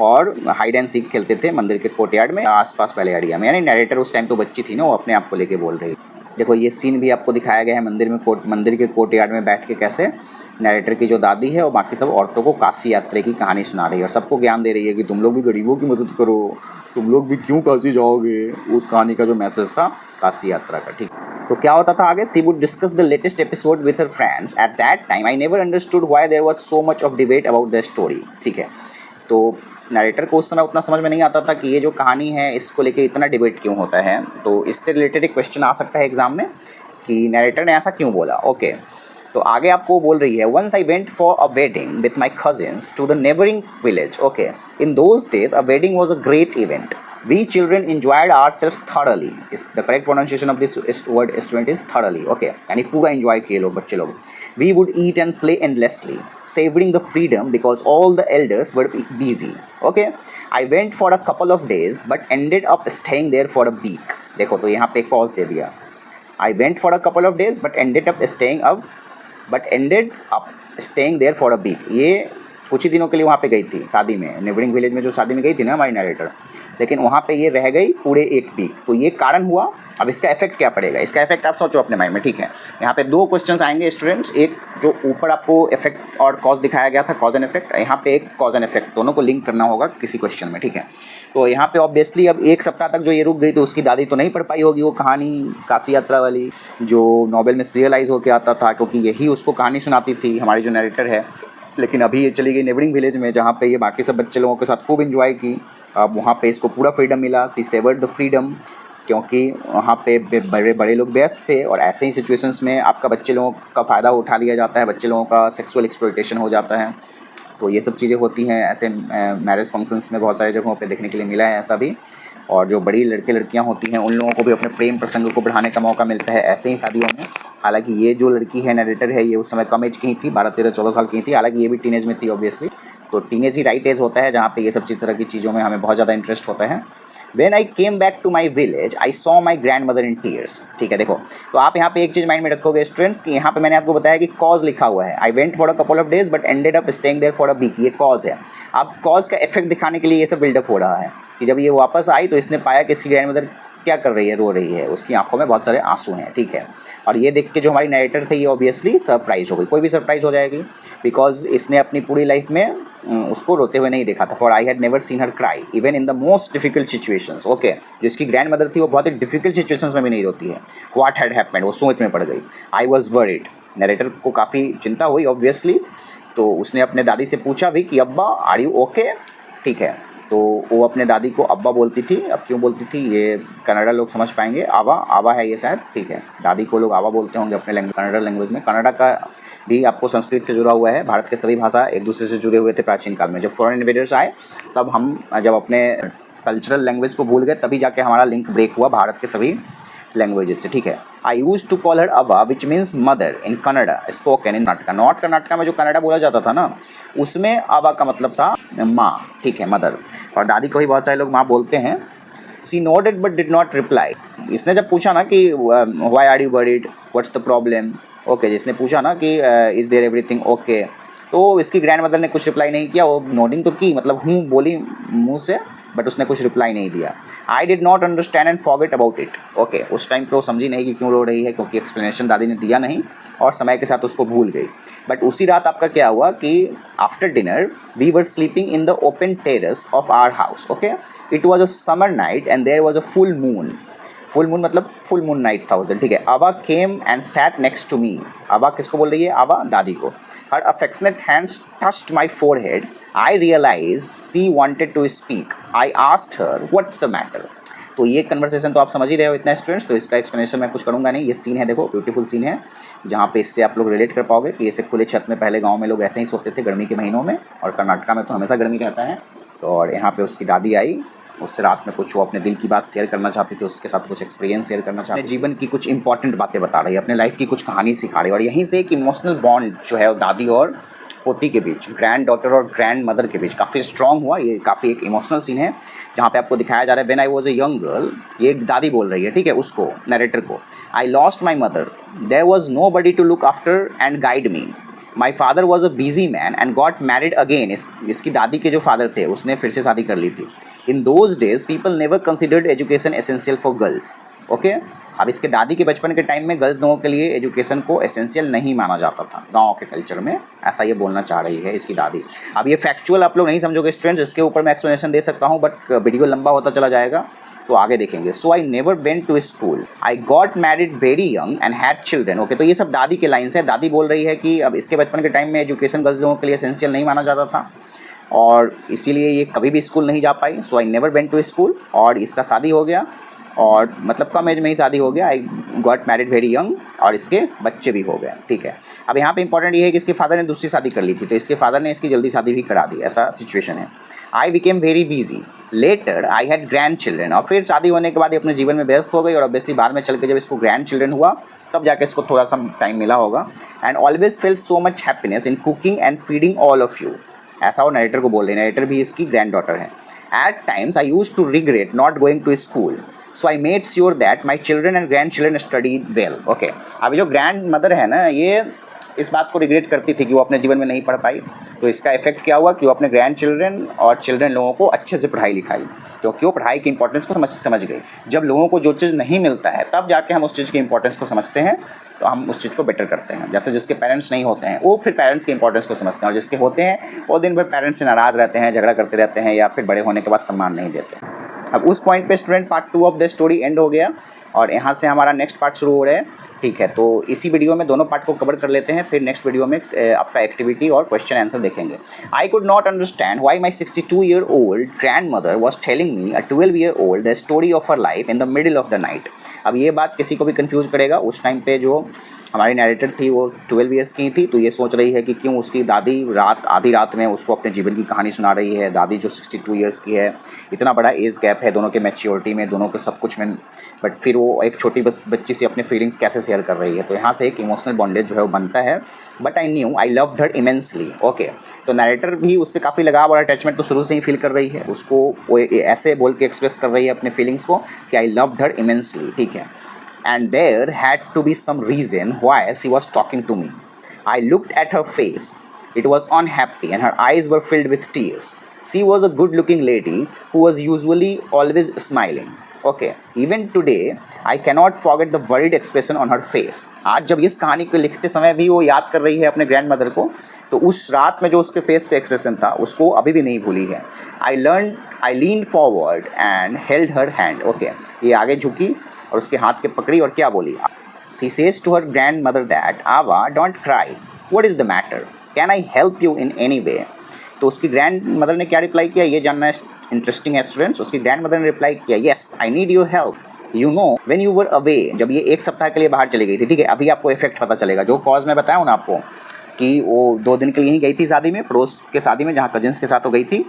और हाइड एंड सीक खेलते थे मंदिर के कोर्टयार्ड में, आसपास वाले एरिया में। यानी नैरेटर उस टाइम तो बच्ची थी ना, वो अपने आप को लेके बोल रही। देखो ये सीन भी आपको दिखाया गया है मंदिर के कोर्टयार्ड में बैठ के कैसे नैरेटर की जो दादी है और बाकी सब औरतों को काशी यात्रा की कहानी सुना रही है और सबको ज्ञान दे रही है कि तुम लोग भी गरीबों की मदद करो, तुम लोग भी क्यों काशी जाओगे। उस कहानी का जो मैसेज था काशी यात्रा का, ठीक। तो क्या होता था आगे, she would discuss the latest episode with her friends. At that time I never understood why there was so much of debate about the story, ठीक है। तो नैरेटर को उस समय उतना समझ में नहीं आता था कि ये जो कहानी है इसको लेके इतना डिबेट क्यों होता है। तो इससे रिलेटेड एक क्वेश्चन आ सकता है एग्जाम में कि नैरेटर ने ऐसा क्यों बोला, ओके। तो आगे आपको बोल रही है, once I went for a wedding with my cousins to the neighbouring village, okay. In those days a wedding was a great event. We children enjoyed ourselves thoroughly. Is the correct pronunciation of this word student is thoroughly. Okay, यानी पूरा enjoy किए लोग बच्चे लोग। We would eat and play endlessly, savoring the freedom because all the elders were busy. Okay, I went for a couple of days but ended up staying there for a week. देखो तो यहाँ पे pause दे दिया। I went for a couple of days but ended up staying there for a week. ये कुछ ही दिनों के लिए वहाँ पे गई थी शादी में, नेबरिंग विलेज में जो शादी में गई थी ना हमारी नैरेटर, लेकिन वहाँ पे ये रह गई पूरे एक वीक। तो ये कारण हुआ। अब इसका इफेक्ट क्या पड़ेगा, इसका इफेक्ट आप सोचो अपने माइंड में, ठीक है। यहाँ पे दो क्वेश्चंस आएंगे स्टूडेंट्स, एक जो ऊपर आपको इफेक्ट और कॉज दिखाया गया था, कॉज एंड इफेक्ट, यहाँ पे एक कॉज एंड इफेक्ट, दोनों को लिंक करना होगा किसी क्वेश्चन में, ठीक है। तो यहाँ पे ऑब्वियसली अब एक सप्ताह तक जो ये रुक गई तो उसकी दादी तो नहीं पढ़ पाई होगी वो कहानी काशी यात्रा वाली जो नॉवेल में सीरियलाइज होकर आता था, क्योंकि यही उसको कहानी सुनाती थी हमारी जो नैरेटर है। लेकिन अभी ये चली गई नेबरिंग विलेज में जहाँ पे ये बाकी सब बच्चे लोगों के साथ खूब एंजॉय की। अब वहाँ पे इसको पूरा फ्रीडम मिला, सी सेवर्ड द फ्रीडम, क्योंकि वहाँ पे बड़े लोग व्यस्त थे और ऐसे ही सिचुएशंस में आपका बच्चे लोगों का फ़ायदा उठा लिया जाता है, बच्चे लोगों का सेक्सुअल एक्सप्लॉयटेशन हो जाता है। तो ये सब चीज़ें होती हैं ऐसे मैरिज फंक्शंस में, बहुत सारी जगहों पे देखने के लिए मिला है ऐसा भी। और जो बड़ी लड़कियां होती हैं उन लोगों को भी अपने प्रेम प्रसंग को बढ़ाने का मौका मिलता है ऐसे ही शादियों में। हालांकि ये जो लड़की है नैरेटर है ये उस समय कम एज की ही थी, 12-13-14 साल की थी, हालांकि ये भी टीनेज में थी ऑब्वियसली। तो टीनेज ही राइट एज होता है जहाँ पे ये सब तरह की चीज़ों में हमें बहुत ज़्यादा इंटरेस्ट होता है। When I came back to my village, I saw my grandmother in tears. ठीक है, देखो तो आप यहाँ पे एक चीज़ माइंड में रखोगे स्टूडेंट्स कि यहाँ पे मैंने आपको बताया कि कॉज लिखा हुआ है, I went for a couple of days but ended up staying there for a week, ये कॉज है। अब कॉज का इफेक्ट दिखाने के लिए ये सब बिल्डअप हो रहा है कि जब ये वापस आई तो इसने पाया कि इसकी ग्रैंडमदर क्या कर रही है, रो रही है, उसकी आंखों में बहुत सारे आंसू हैं, ठीक है। और ये देख के जो हमारी नरेटर थी ये ऑब्वियसली सरप्राइज हो गई, कोई भी सरप्राइज हो जाएगी, बिकॉज इसने अपनी पूरी लाइफ में उसको रोते हुए नहीं देखा था। For I had never seen her cry even in the most difficult situations. Okay, जो इसकी ग्रैंड मदर थी वो बहुत ही डिफिकल्ट सिचुएशंस में भी नहीं रोती है। व्हाट हैड हैपेंड, वो सोच में पड़ गई। आई वॉज वरीड, नरेटर को काफ़ी चिंता हुई ऑब्वियसली, तो उसने अपने दादी से पूछा भी कि अब्बा आर यू ओके, ठीक है। तो वो अपने दादी को अब्बा बोलती थी। अब क्यों बोलती थी ये कन्नड़ा लोग समझ पाएंगे, आवा आवा है ये शायद, ठीक है। दादी को लोग आवा बोलते होंगे अपने कन्नड़ा लैंग्वेज में। कन्नड़ा का भी आपको संस्कृत से जुड़ा हुआ है, भारत के सभी भाषा एक दूसरे से जुड़े हुए थे प्राचीन काल में। जब फॉरेन इन्वेडर्स आए तब हम जब अपने कल्चरल लैंग्वेज को भूल गए तभी जाके हमारा लिंक ब्रेक हुआ भारत के सभी लैंग्वेज से, ठीक है। आई यूज टू कॉल हर अबा which means mother in Kannada spoken in Karnataka. North Karnataka में जो कन्नड़ा बोला जाता था ना, उसमें अबा का मतलब था माँ, ठीक है, मदर। और दादी को ही बहुत सारे लोग माँ बोलते हैं। She nodded but did not reply. इसने जब पूछा ना कि why are you worried, what's the problem, okay, जिसने पूछा ना कि इज़ देयर एवरीथिंग ओके, तो इसकी ग्रैंड मदर ने कुछ रिप्लाई नहीं किया। वो नोडिंग तो की, मतलब हूँ बोली मुंह से, बट उसने कुछ रिप्लाई नहीं दिया। आई did not understand and forget about it. Okay, उस टाइम पे वो समझी नहीं कि क्यों रो रही है, क्योंकि एक्सप्लेनेशन दादी ने दिया नहीं और समय के साथ उसको भूल गई। बट उसी रात आपका क्या हुआ कि after dinner we were sleeping in the open terrace of our house. Okay, it was a summer night and there was a full moon. Full moon मतलब फुल मून नाइट था उस दिन, ठीक है। Avva came and sat next to me. Avva किसको बोल रही है? अबा दादी को। Her affectionate hands touched my forehead. I realise she wanted to speak. I asked her what's the matter. तो ये कन्वर्सेशन तो आप समझ ही रहे हो इतना स्टूडेंट्स, तो इसका एक्सप्लेनेशन मैं कुछ करूँगा नहीं। ये सीन है, देखो ब्यूटीफुल सीन है, जहाँ पे इससे आप लोग रिलेट कर पाओगे कि ऐसे खुले छत में पहले गाँव में लोग ऐसे ही सोते थे गर्मी के महीनों में, और कर्नाटका में तो हमेशा गर्मी रहता है। तो और यहाँ पे उसकी दादी आई, उससे रात में कुछ वो अपने दिल की बात शेयर करना चाहती थी, उसके साथ कुछ एक्सपीरियंस शेयर करना चाहती थी, जीवन की कुछ इंपॉर्टेंट बातें बता रही है, अपने लाइफ की कुछ कहानी सिखा रही है। और यहीं से एक इमोशनल बॉन्ड जो है दादी और पोती के बीच, ग्रैंड डॉटर और ग्रैंड मदर के बीच काफ़ी स्ट्रॉन्ग हुआ। ये काफ़ी एक इमोशनल सीन है जहाँ पे आपको दिखाया जा रहा है when I was a young girl, ये दादी बोल रही है, ठीक है, उसको, नरेटर को। I lost my mother, there was nobody to look after and guide me. My father was a busy man and got married again. इसकी दादी के जो फादर थे उसने फिर से शादी कर ली थी। इन those days people never considered education essential for girls. Okay, अब इसके दादी के बचपन के टाइम में गर्ल्स लोगों के लिए एजुकेशन को एसेंशियल नहीं माना जाता था गाँव के कल्चर में, ऐसा ये बोलना चाह रही है इसकी दादी। अब ये फैक्चुअल आप लोग नहीं समझोगे स्टूडेंट्स, इसके ऊपर मैं एक्सप्लेनेशन दे सकता हूँ बट वीडियो लंबा होता चला जाएगा, तो आगे देखेंगे। So I never went to school, I got married very young and had children. Okay, तो ये सब दादी के लाइन्स है। दादी बोल रही है कि अब इसके बचपन के टाइम में एजुकेशन गर्ल्स लोगों के लिए एसेंशियल नहीं माना जाता था और इसीलिए ये कभी भी स्कूल नहीं जा पाई। So I never went to school, और इसका शादी हो गया, और मतलब कम एज में ही शादी हो गया। आई गॉट मैरिड वेरी यंग, और इसके बच्चे भी हो गए, ठीक है। अब यहाँ पे इंपॉर्टेंट ये है कि इसके फादर ने दूसरी शादी कर ली थी, तो इसके फादर ने इसकी जल्दी शादी भी करा दी, ऐसा सिचुएशन है। I became very busy later, I had grandchildren. और फिर शादी होने के बाद ये अपने जीवन में व्यस्त हो गई, और ऑब्वियसली बाद में चल के जब इसको ग्रैंड चिल्ड्रन हुआ तब जाके इसको थोड़ा सा टाइम मिला होगा। And always felt so much happiness in cooking and feeding all of you. ऐसा वो नरेटर को बोल रहे हैं, नरेटर भी इसकी ग्रैंड डॉटर है। At times I use to regret not going to school, so I made sure that my children and grandchildren study well. Okay, अभी जो ग्रैंड मदर है ना, ये इस बात को रिग्रेट करती थी कि वो अपने जीवन में नहीं पढ़ पाई, तो इसका इफेक्ट क्या हुआ कि वो अपने ग्रैंड चिल्ड्रन और चिल्ड्रन लोगों को अच्छे से पढ़ाई लिखाई, क्योंकि वो पढ़ाई की इंपॉर्टेंस को समझ गई। जब लोगों को जो चीज़ नहीं मिलता है तब जाके हम उस चीज़ की इंपॉर्टेंस को समझते हैं, तो हम उस चीज़ को बेटर करते हैं। जैसे जिसके पेरेंट्स नहीं होते हैं वो फिर पेरेंट्स की इंपॉर्टेंस को समझते हैं, और जिसके होते हैं वो दिन भर पेरेंट्स से नाराज़ रहते हैं, झगड़ा करते रहते हैं, या फिर बड़े होने के बाद सम्मान नहीं देते। अब उस पॉइंट पे student part 2 of the story and हो गया, और यहाँ से हमारा नेक्स्ट पार्ट शुरू हो रहा है, ठीक है। तो इसी वीडियो में दोनों पार्ट को कवर कर लेते हैं, फिर नेक्स्ट वीडियो में आपका एक्टिविटी और क्वेश्चन आंसर देखेंगे। आई could not understand why my 62-year-old grand mother was telling me a 12-year-old the story of her life in the middle of the night. अब ये बात किसी को भी कंफ्यूज करेगा। उस टाइम पे जो हमारी नैरेटर थी वो 12 ईयर्स की थी, तो ये सोच रही है कि क्यों उसकी दादी आधी रात में उसको अपने जीवन की कहानी सुना रही है। दादी जो 62 ईयर्स की है, इतना बड़ा एज गैप है दोनों के मैच्योरिटी में, दोनों के सब कुछ में, बट फिर वो एक छोटी बच्ची से अपने फीलिंग्स कैसे शेयर कर रही है। तो यहाँ से एक इमोशनल बॉन्डेज जो है वो बनता है। But I knew I loved her immensely. Okay, तो नैरेटर भी उससे काफ़ी लगाव और अटैचमेंट तो शुरू से ही फील कर रही है, उसको वो ऐसे बोल के एक्सप्रेस कर रही है अपने फीलिंग्स को कि आई लव्ड हर इमेंसली, ठीक है। And there had to be some reason why she was talking to me. I looked at her face. It was unhappy and her eyes were filled with tears. She was a good-looking lady who was usually always smiling. Okay, even today I cannot forget the world expression on her face. आज जब इस कहानी को लिखते समय भी वो याद कर रही है अपने ग्रैंड मदर को, तो उस रात में जो उसके फेस पे एक्सप्रेशन था उसको अभी भी नहीं भूली है। I lean forward and held her hand. Okay, ये आगे झुकी और उसके हाथ के पकड़ी और क्या बोली? She says to her grandmother that Avva don't cry, what is the matter, can I help you in any way. तो उसकी ग्रैंड मदर ने क्या रिप्लाई किया, ये जानना इंटरेस्टिंग है स्टूडेंट्स। उसकी ग्रैंड मदर ने रिप्लाई किया, yes I need your help, you know when you were away. जब ये 1 सप्ताह के लिए बाहर चली गई थी, ठीक है, अभी आपको इफेक्ट पता चलेगा। जो कॉज मैं बताया हूँ ना आपको कि वो 2 दिन के लिए ही गई थी शादी में, पड़ोस के शादी में, जहाँ कजिन्स के साथ वो गई थी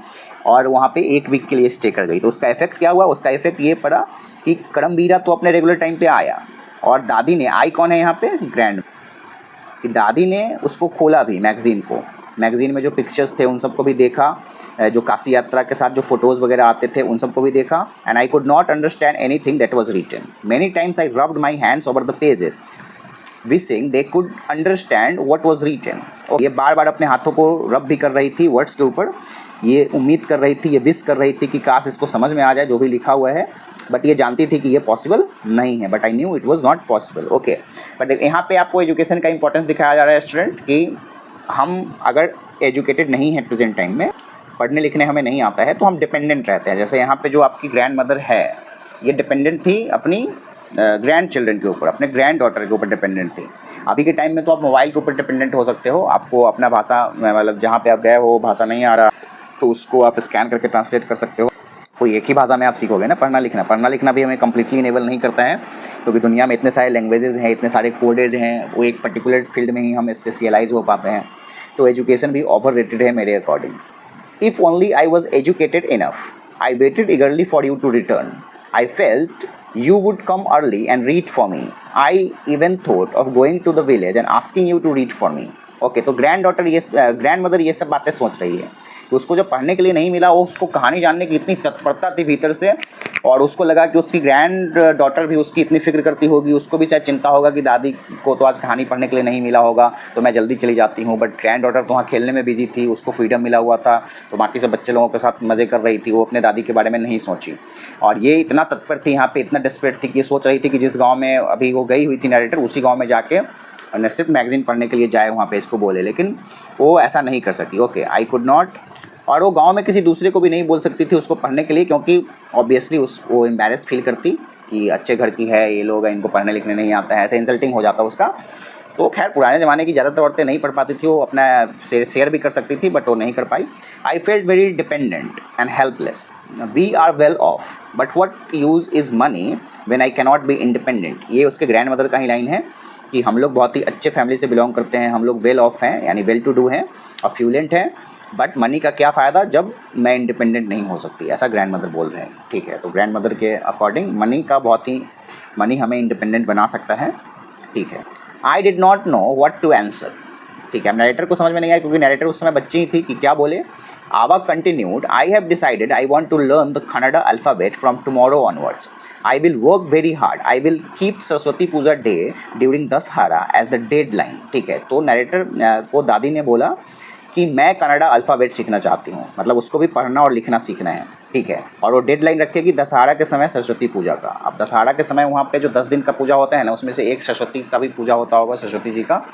और वहाँ पे 1 वीक के लिए स्टे कर गई। तो उसका इफेक्ट क्या हुआ? उसका इफेक्ट ये पड़ा कि करमवीरा तो अपने रेगुलर टाइम पे आया और दादी ने, आई कौन है यहाँ पे? ग्रैंड, कि दादी ने उसको खोला भी मैगज़ीन को, मैगज़ीन में जो पिक्चर्स थे उन सबको भी देखा, जो काशी यात्रा के साथ जो फोटोज़ वगैरह आते थे उन सबको भी देखा। And I could not understand anything that was written, many times I rubbed my hands over the pages wishing they could understand what was written. और ये बार बार अपने हाथों को रब भी कर रही थी वर्ड्स के ऊपर, ये उम्मीद कर रही थी, ये विश कर रही थी कि काश इसको समझ में आ जाए जो भी लिखा हुआ है, बट ये जानती थी कि ये पॉसिबल नहीं है। But I knew it was not possible. Okay, but यहाँ पे आपको एजुकेशन का इंपॉर्टेंस दिखाया जा रहा है स्टूडेंट, कि हम अगर एजुकेटेड नहीं हैं प्रेजेंट टाइम में, पढ़ने लिखने हमें नहीं आता है, तो हम डिपेंडेंट रहते हैं। जैसे यहाँ पे जो आपकी ग्रैंड मदर है, ये डिपेंडेंट थी अपनी ग्रैंड चिल्ड्रन के ऊपर, अपने ग्रैंड डॉटर के ऊपर डिपेंडेंट थी। अभी के टाइम में तो आप मोबाइल के ऊपर डिपेंडेंट हो सकते हो, आपको अपना भाषा, मतलब जहाँ पे आप गए हो भाषा नहीं आ रहा तो उसको आप स्कैन करके ट्रांसलेट कर सकते हो। कोई एक ही भाषा में आप सीखोगे ना। पढ़ना लिखना भी हमें कम्प्लीटली इनेबल नहीं करता है, क्योंकि दुनिया में इतने सारे लैंग्वेजेस हैं, इतने सारे कोडेज हैं, वो एक पर्टिकुलर फील्ड में ही हम स्पेशलाइज हो पाते हैं। तो एजुकेशन भी ओवररेटेड है मेरे according. If only I was educated enough, I waited eagerly for you to return, I felt you would come early and read for me. I even thought of going to the village and asking you to read for me. Okay, तो grand mother ये सब बातें सोच रही है कि उसको जब पढ़ने के लिए नहीं मिला, वो उसको कहानी जानने की इतनी तत्परता थी भीतर से, और उसको लगा कि उसकी ग्रैंड डॉटर भी उसकी इतनी फिक्र करती होगी, उसको भी शायद चिंता होगा कि दादी को तो आज कहानी पढ़ने के लिए नहीं मिला होगा, तो मैं जल्दी चली जाती हूँ। बट ग्रैंड डॉटर तो वहाँ खेलने में बिजी थी, उसको फ्रीडम मिला हुआ था, तो बाकी सब बच्चे लोगों के साथ मज़े कर रही थी, वो अपने दादी के बारे में नहीं सोची। और ये इतना तत्पर थी यहाँ पे, इतना डेस्परेट थी कि ये सोच रही थी कि जिस गाँव में अभी वो गई हुई थी नरेटर, उसी गाँव में जाके और सिर्फ मैगज़ीन पढ़ने के लिए जाए वहाँ पे इसको बोले, लेकिन वो ऐसा नहीं कर सकी। ओके, आई कुड नॉट, और वो गांव में किसी दूसरे को भी नहीं बोल सकती थी उसको पढ़ने के लिए, क्योंकि ऑब्वियसली वो एम्बैरेस फील करती कि अच्छे घर की है, ये लोग इनको पढ़ने लिखने नहीं आता है, ऐसे इंसल्टिंग हो जाता उसका। तो खैर पुराने ज़माने की ज़्यादातर औरतें नहीं पढ़ पाती थी, वो अपना शेयर भी कर सकती थी, बट वो नहीं कर पाई। I felt very dependent and helpless, we are well off but what use is money when I cannot be independent. ये उसके ग्रैंड मदर का ही लाइन है कि हम लोग बहुत ही अच्छे फैमिली से बिलोंग करते हैं, हम लोग वेल ऑफ हैं, यानी वेल टू डू हैं और फ्लुएंट हैं, बट मनी का क्या फ़ायदा जब मैं इंडिपेंडेंट नहीं हो सकती, ऐसा ग्रैंड मदर बोल रहे हैं। ठीक है, तो ग्रैंड मदर के अकॉर्डिंग मनी हमें इंडिपेंडेंट बना सकता है। ठीक है, I did not know what to answer. ठीक है, नरेटर को समझ में नहीं आया, क्योंकि नरेटर उस समय बच्ची ही थी कि क्या बोले। Avva continued, I have decided I want to learn the Kannada alphabet from tomorrow onwards, I will work very hard. I will keep Saraswati puja day during Dussehra as the deadline. ठीक है, तो नरेटर को दादी ने बोला कि मैं कन्नड़ा अल्फ़ाबेट सीखना चाहती हूँ, मतलब उसको भी पढ़ना और लिखना सीखना है। ठीक है, और वो डेडलाइन रखेगी दशहरा के समय सरस्वती पूजा का। अब दशहरा के समय वहाँ पे जो 10 दिन का पूजा होता है ना, उसमें से एक सरस्वती का भी पूजा होता होगा, सरस्वती जी का,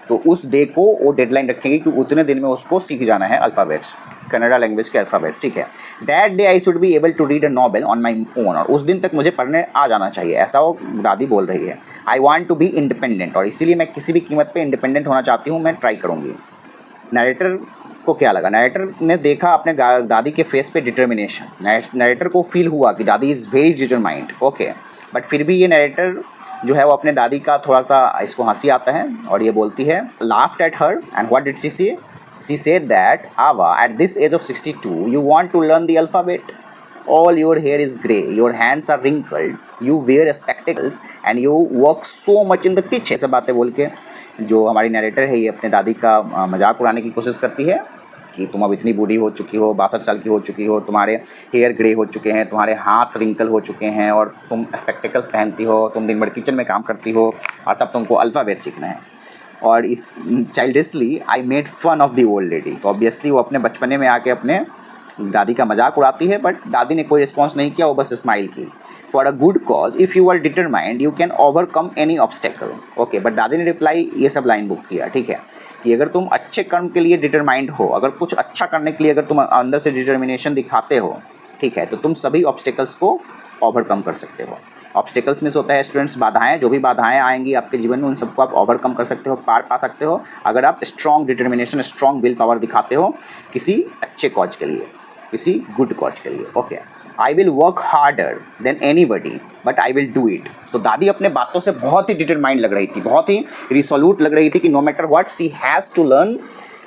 तो उस डे को वो डेडलाइन रखेंगे कि उतने दिन में उसको सीख जाना है अल्फ़ाबेट्स, कन्नड़ा लैंग्वेज के अल्फ़ाबेट। ठीक है, that day I should be able to read a novel on my own, और उस दिन तक मुझे पढ़ने आ जाना चाहिए, ऐसा वो दादी बोल रही है। I want to be independent, और इसीलिए मैं किसी भी कीमत पे इंडिपेंडेंट होना चाहती हूँ, मैं ट्राई करूँगी। नरेटर को क्या लगा? नरेटर ने देखा अपने दादी के फेस पे डिटर्मिनेशन। नरेटर को फील हुआ कि दादी is very determined. Okay, but फिर भी ये नरेटर जो है वो अपने दादी का थोड़ा सा इसको हंसी आता है और ये बोलती है, laughed at her and what did she से? She said that, Ava, at this age of 62, you want to learn the alphabet? All your hair is grey, your hands are wrinkled, you wear spectacles and you work so much in the kitchen। सब बातें बोल के जो हमारी narrator है ये अपने दादी का मजाक उड़ाने की कोशिश करती है कि तुम अब इतनी बूढ़ी हो चुकी हो, 62 साल की हो चुकी हो, तुम्हारे हेयर ग्रे हो चुके हैं, तुम्हारे हाथ रिंकल हो चुके हैं और तुम स्पेक्टिकल्स पहनती हो, तुम दिन भर किचन में काम करती हो और तब तुमको अल्फ़ाबेट सीखना है। और इस childishly I made fun of the old lady, तो ऑब्वियसली वो अपने बचपने में आके अपने दादी का मजाक उड़ाती है, बट दादी ने कोई रिस्पॉन्स नहीं किया, वो बस स्माइल की। For a good cause if you are determined you can overcome any obstacle. Okay, but दादी ने रिप्लाई ये सब लाइन बुक किया, ठीक है, कि अगर तुम अच्छे कर्म के लिए डिटरमाइंड हो, अगर कुछ अच्छा करने के लिए अगर तुम अंदर से डिटर्मिनेशन दिखाते हो, ठीक है, तो तुम सभी ऑब्स्टेकल्स को ओवरकम कर सकते हो। ऑब्स्टेकल्स में से होता है स्टूडेंट्स बाधाएं, जो भी बाधाएं आएंगी आपके जीवन में उन सबको आप ओवरकम कर सकते हो, पार पा सकते हो, अगर आप strong determination, strong will power दिखाते हो किसी अच्छे कॉज के लिए, किसी गुड कॉज के लिए। Okay, I will work harder than anybody but I will do it. तो दादी अपने बातों से बहुत ही डिटरमाइंड लग रही थी, बहुत ही रिसोल्यूट लग रही थी कि no matter what she has to learn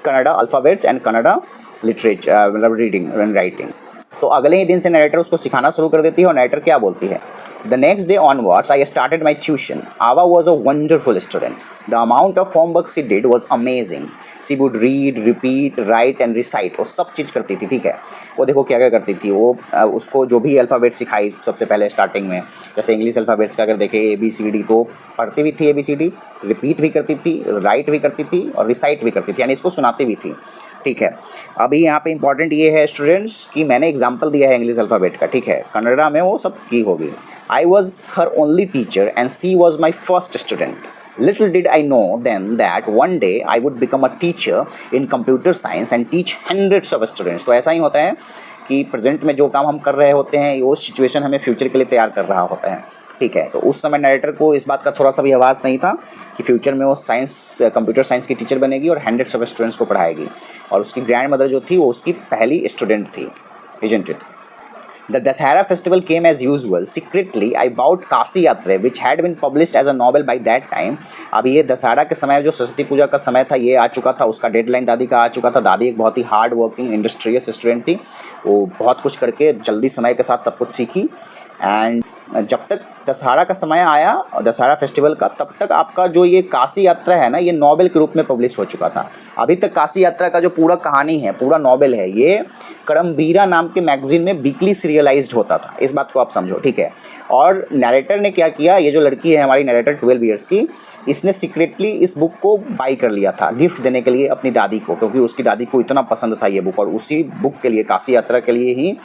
Kannada alphabets and Kannada literature, मतलब रीडिंग एंड राइटिंग। तो अगले ही दिन से नरेटर उसको सिखाना शुरू कर देती है, और नरेटर क्या बोलती है, The next day onwards, I started my tuition. Ava was a wonderful student. The amount of homework she did was amazing. She would read, repeat, write and recite. वो सब चीज़ करती थी, ठीक है। वो देखो क्या क्या करती थी वो, उसको जो भी अल्फ़ाबेट सिखाई सबसे पहले स्टार्टिंग में, जैसे इंग्लिश अल्फ़ाबेट्स का अगर देखें ABCD, तो पढ़ती भी थी ABCD, रिपीट भी करती थी, राइट भी करती थी और रिसाइट भी करती थी, यानी इसको सुनाती भी थी, ठीक है। अभी यहाँ पे इंपॉर्टेंट ये है स्टूडेंट्स कि मैंने एग्जाम्पल दिया है इंग्लिश अल्फ़ाबेट का, ठीक है, कन्नड़ा में वो सब की होगी। I was her only teacher and she was my first student. Little did I know then that one day I would become a teacher in computer science and teach hundreds of students. तो ऐसा ही होता है कि present में जो काम हम कर रहे होते हैं वो सिचुएशन हमें फ्यूचर के लिए तैयार कर रहा होता है, ठीक है। तो उस समय नरेटर को इस बात का थोड़ा सा भी आवाज़ नहीं था कि फ्यूचर में वो साइंस, कंप्यूटर साइंस की टीचर बनेगी और हंड्रेड्स ऑफ स्टूडेंट्स को पढ़ाएगी, और उसकी ग्रैंड मदर जो थी वो उसकी पहली स्टूडेंट थी, isn't it? The Dasahara festival came as usual. Secretly, I bought Kasi Yatra, which had been published as a novel by that time. अब ये दशहरा के समय जो सरस्वती पूजा का समय था ये आ चुका था, उसका डेडलाइन दादी का आ चुका था। दादी एक बहुत ही हार्ड वर्किंग इंडस्ट्रियस स्टूडेंट थी, वो बहुत कुछ करके जल्दी समय के साथ सब कुछ सीखी। एंड जब तक दशहरा का समय आया, दशहरा फेस्टिवल का, तब तक आपका जो ये काशी यात्रा है ना, ये नॉवेल के रूप में पब्लिश हो चुका था। अभी तक काशी यात्रा का जो पूरा कहानी है, पूरा नॉवेल है, ये करमबीरा नाम के मैगजीन में वीकली सीरियलाइज्ड होता था, इस बात को आप समझो, ठीक है। और नरेटर ने क्या किया, ये जो लड़की है हमारी नरेटर 12 ईयर्स की, इसने सीक्रेटली इस बुक को बाई कर लिया था गिफ्ट देने के लिए अपनी दादी को, क्योंकि उसकी दादी को इतना पसंद था ये बुक, और उसी बुक के लिए, काशी यात्रा के लिए ही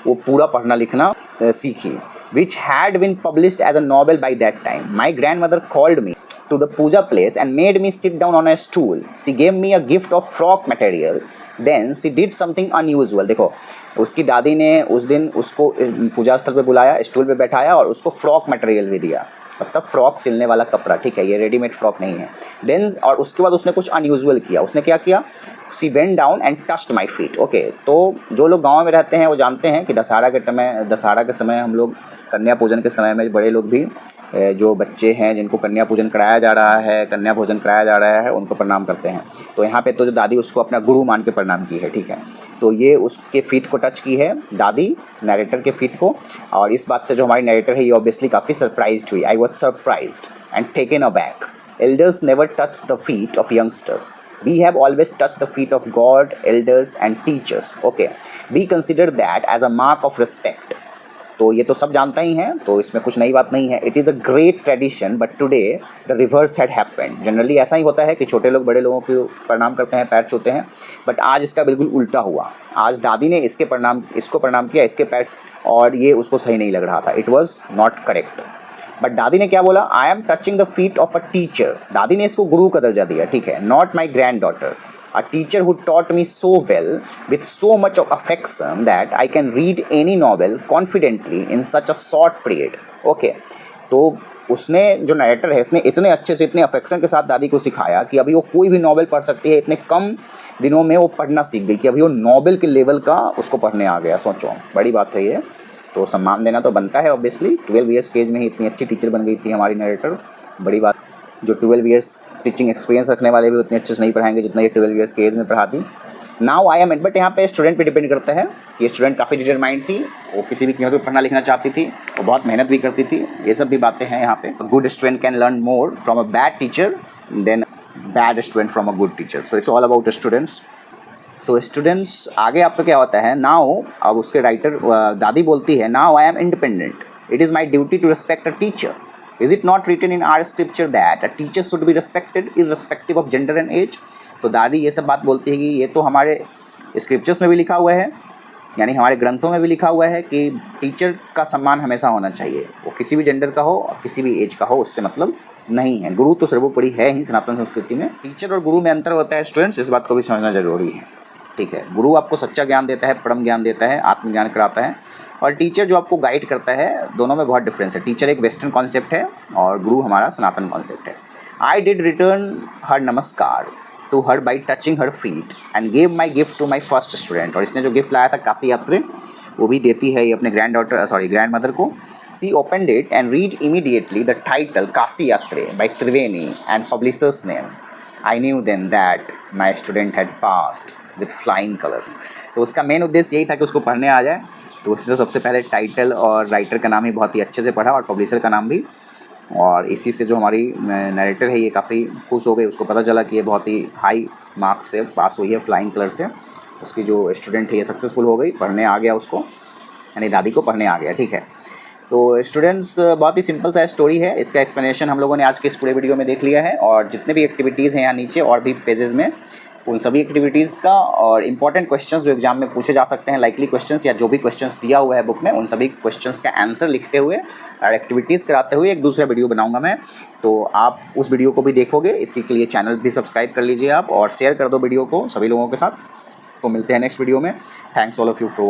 वो पूरा पढ़ना लिखना सीखी। Which had been published as a novel by that time. My grandmother called me to the puja place and made me sit down on a stool. She gave me a gift of frock material. Then she did something unusual. देखो, उसकी दादी ने उस दिन उसको पूजा स्थल पे बुलाया, स्टूल पे बैठाया और उसको फ्रॉक मटेरियल भी दिया, मतलब फ्रॉक सिलने वाला कपड़ा, ठीक है, ये रेडीमेड फ्रॉक नहीं है। देन और उसके बाद उसने कुछ अनयूजुअल किया। उसने क्या किया, she went down and touched my feet. Okay, तो जो लोग गांव में रहते हैं वो जानते हैं कि दशहरा के समय हम लोग कन्या पूजन के समय में बड़े लोग भी, जो बच्चे हैं जिनको कन्या पूजन कराया जा रहा है, कन्या भोजन कराया जा रहा है, उनको प्रणाम करते हैं। तो यहाँ पे तो जो दादी उसको अपना गुरु मान के प्रणाम की है, ठीक है। तो ये उसके फीट को टच की है दादी, नरेटर के फीट को, और इस बात से जो हमारी नरेटर है ये ऑब्वियसली काफ़ी सरप्राइज्ड हुई। I was surprised and taken aback. Elders never touch the feet of youngsters. We have always touched the feet of God, elders and teachers. Okay, we consider that as a mark of respect. तो ये तो सब जानता ही हैं, तो इसमें कुछ नई बात नहीं है। It is a great tradition but today the reverse had happened. Generally ऐसा ही होता है कि छोटे लोग बड़े लोगों को प्रणाम करते हैं, पैर छूते हैं, बट आज इसका बिल्कुल उल्टा हुआ। आज दादी ने इसको प्रणाम किया, इसके पैर, और ये उसको सही नहीं लग रहा था। It was not correct. But दादी ने क्या बोला, I am touching the feet of a teacher. दादी ने इसको गुरु का दर्जा दिया, ठीक है, not my grand daughter, a teacher who taught me so well with so much of affection that I can read any novel confidently in such a short period. Okay, तो उसने, जो नरेटर है, इसने इतने अच्छे से, इतने अफेक्शन के साथ दादी को सिखाया कि अभी वो कोई भी नॉवेल पढ़ सकती है। इतने कम दिनों में वो पढ़ना सीख गई कि अभी वो नॉवेल के लेवल का उसको पढ़ने आ गया। सोचो, बड़ी बात है ये, तो सम्मान देना तो बनता है ऑब्वियसली। 12 ईयर्स के एज में ही इतनी अच्छी टीचर बन गई थी हमारी नरेटर, बड़ी बात। जो 12 ईयर्स टीचिंग एक्सपीरियंस रखने वाले भी उतने अच्छे से नहीं पढ़ाएंगे जितना ये 12 ईयर्स के एज में पढ़ाती। नाउ आई एम, बट यहाँ पे स्टूडेंट पे डिपेंड करता है। ये स्टूडेंट काफ़ी डिटरमाइंड थी, वो किसी भी कीमत पर पढ़ना लिखना चाहती थी, वो बहुत मेहनत भी करती थी, ये सब भी बातें हैं यहाँ पे। Good student can learn more from a bad teacher than bad student from a good teacher. So it's all about students. So students, आगे आपका क्या होता है, नाउ, अब उसके राइटर दादी बोलती है, now I am independent, it is my duty to respect a teacher. Is it not written in our scripture that a teacher should be respected irrespective of gender and age? तो दादी ये सब बात बोलती है कि ये तो हमारे स्क्रिप्चर्स में भी लिखा हुआ है, यानी हमारे ग्रंथों में भी लिखा हुआ है कि टीचर का सम्मान हमेशा होना चाहिए, वो किसी भी जेंडर का हो और किसी भी एज का हो, उससे मतलब नहीं है। गुरु तो सर्वोपरि है ही सनातन संस्कृति में। टीचर और गुरु में अंतर होता है स्टूडेंट्स, इस बात को भी समझना जरूरी है, ठीक है। गुरु आपको सच्चा ज्ञान देता है, परम ज्ञान देता है, आत्मज्ञान कराता है, और टीचर जो आपको गाइड करता है, दोनों में बहुत डिफरेंस है। टीचर एक वेस्टर्न कॉन्सेप्ट है और गुरु हमारा सनातन कॉन्सेप्ट है। I did return her namaskar to her by touching her feet and gave my gift to my first student. और इसने जो गिफ्ट लाया था काशी यात्री, वो भी देती है ये अपने ग्रैंड मदर को। She opened it and read immediately the title Kashi Yatre by Triveni and publisher's name. I knew then that my student had passed with flying colours. तो उसका मेन उद्देश्य यही था कि उसको पढ़ने आ जाए, तो उसने तो सबसे पहले टाइटल और राइटर का नाम ही बहुत ही अच्छे से पढ़ा और पब्लिशर का नाम भी, और इसी से जो हमारी नरेटर है ये काफ़ी खुश हो गई। उसको पता चला कि ये बहुत ही हाई मार्क्स से पास हुई है, फ्लाइंग कलर से। उसकी जो स्टूडेंट है ये सक्सेसफुल हो गई, पढ़ने आ गया उसको, यानी दादी को पढ़ने आ गया, ठीक है। तो स्टूडेंट्स बहुत ही सिंपल सा स्टोरी है, इसका एक्सप्लेनेशन हम लोगों ने आज के इस पूरे वीडियो में देख लिया है। और जितने भी एक्टिविटीज़ हैं यहाँ नीचे और भी पेजेस में, उन सभी एक्टिविटीज़ का और इंपॉर्टेंट क्वेश्चंस जो एग्जाम में पूछे जा सकते हैं, लाइकली क्वेश्चंस या जो भी क्वेश्चंस दिया हुआ है बुक में, उन सभी क्वेश्चंस का आंसर लिखते हुए और एक्टिविटीज़ कराते हुए एक दूसरा वीडियो बनाऊंगा मैं। तो आप उस वीडियो को भी देखोगे, इसी के लिए चैनल भी सब्सक्राइब कर लीजिए आप, और शेयर कर दो वीडियो को सभी लोगों के साथ। तो मिलते हैं नेक्स्ट वीडियो में। Thanks all of you for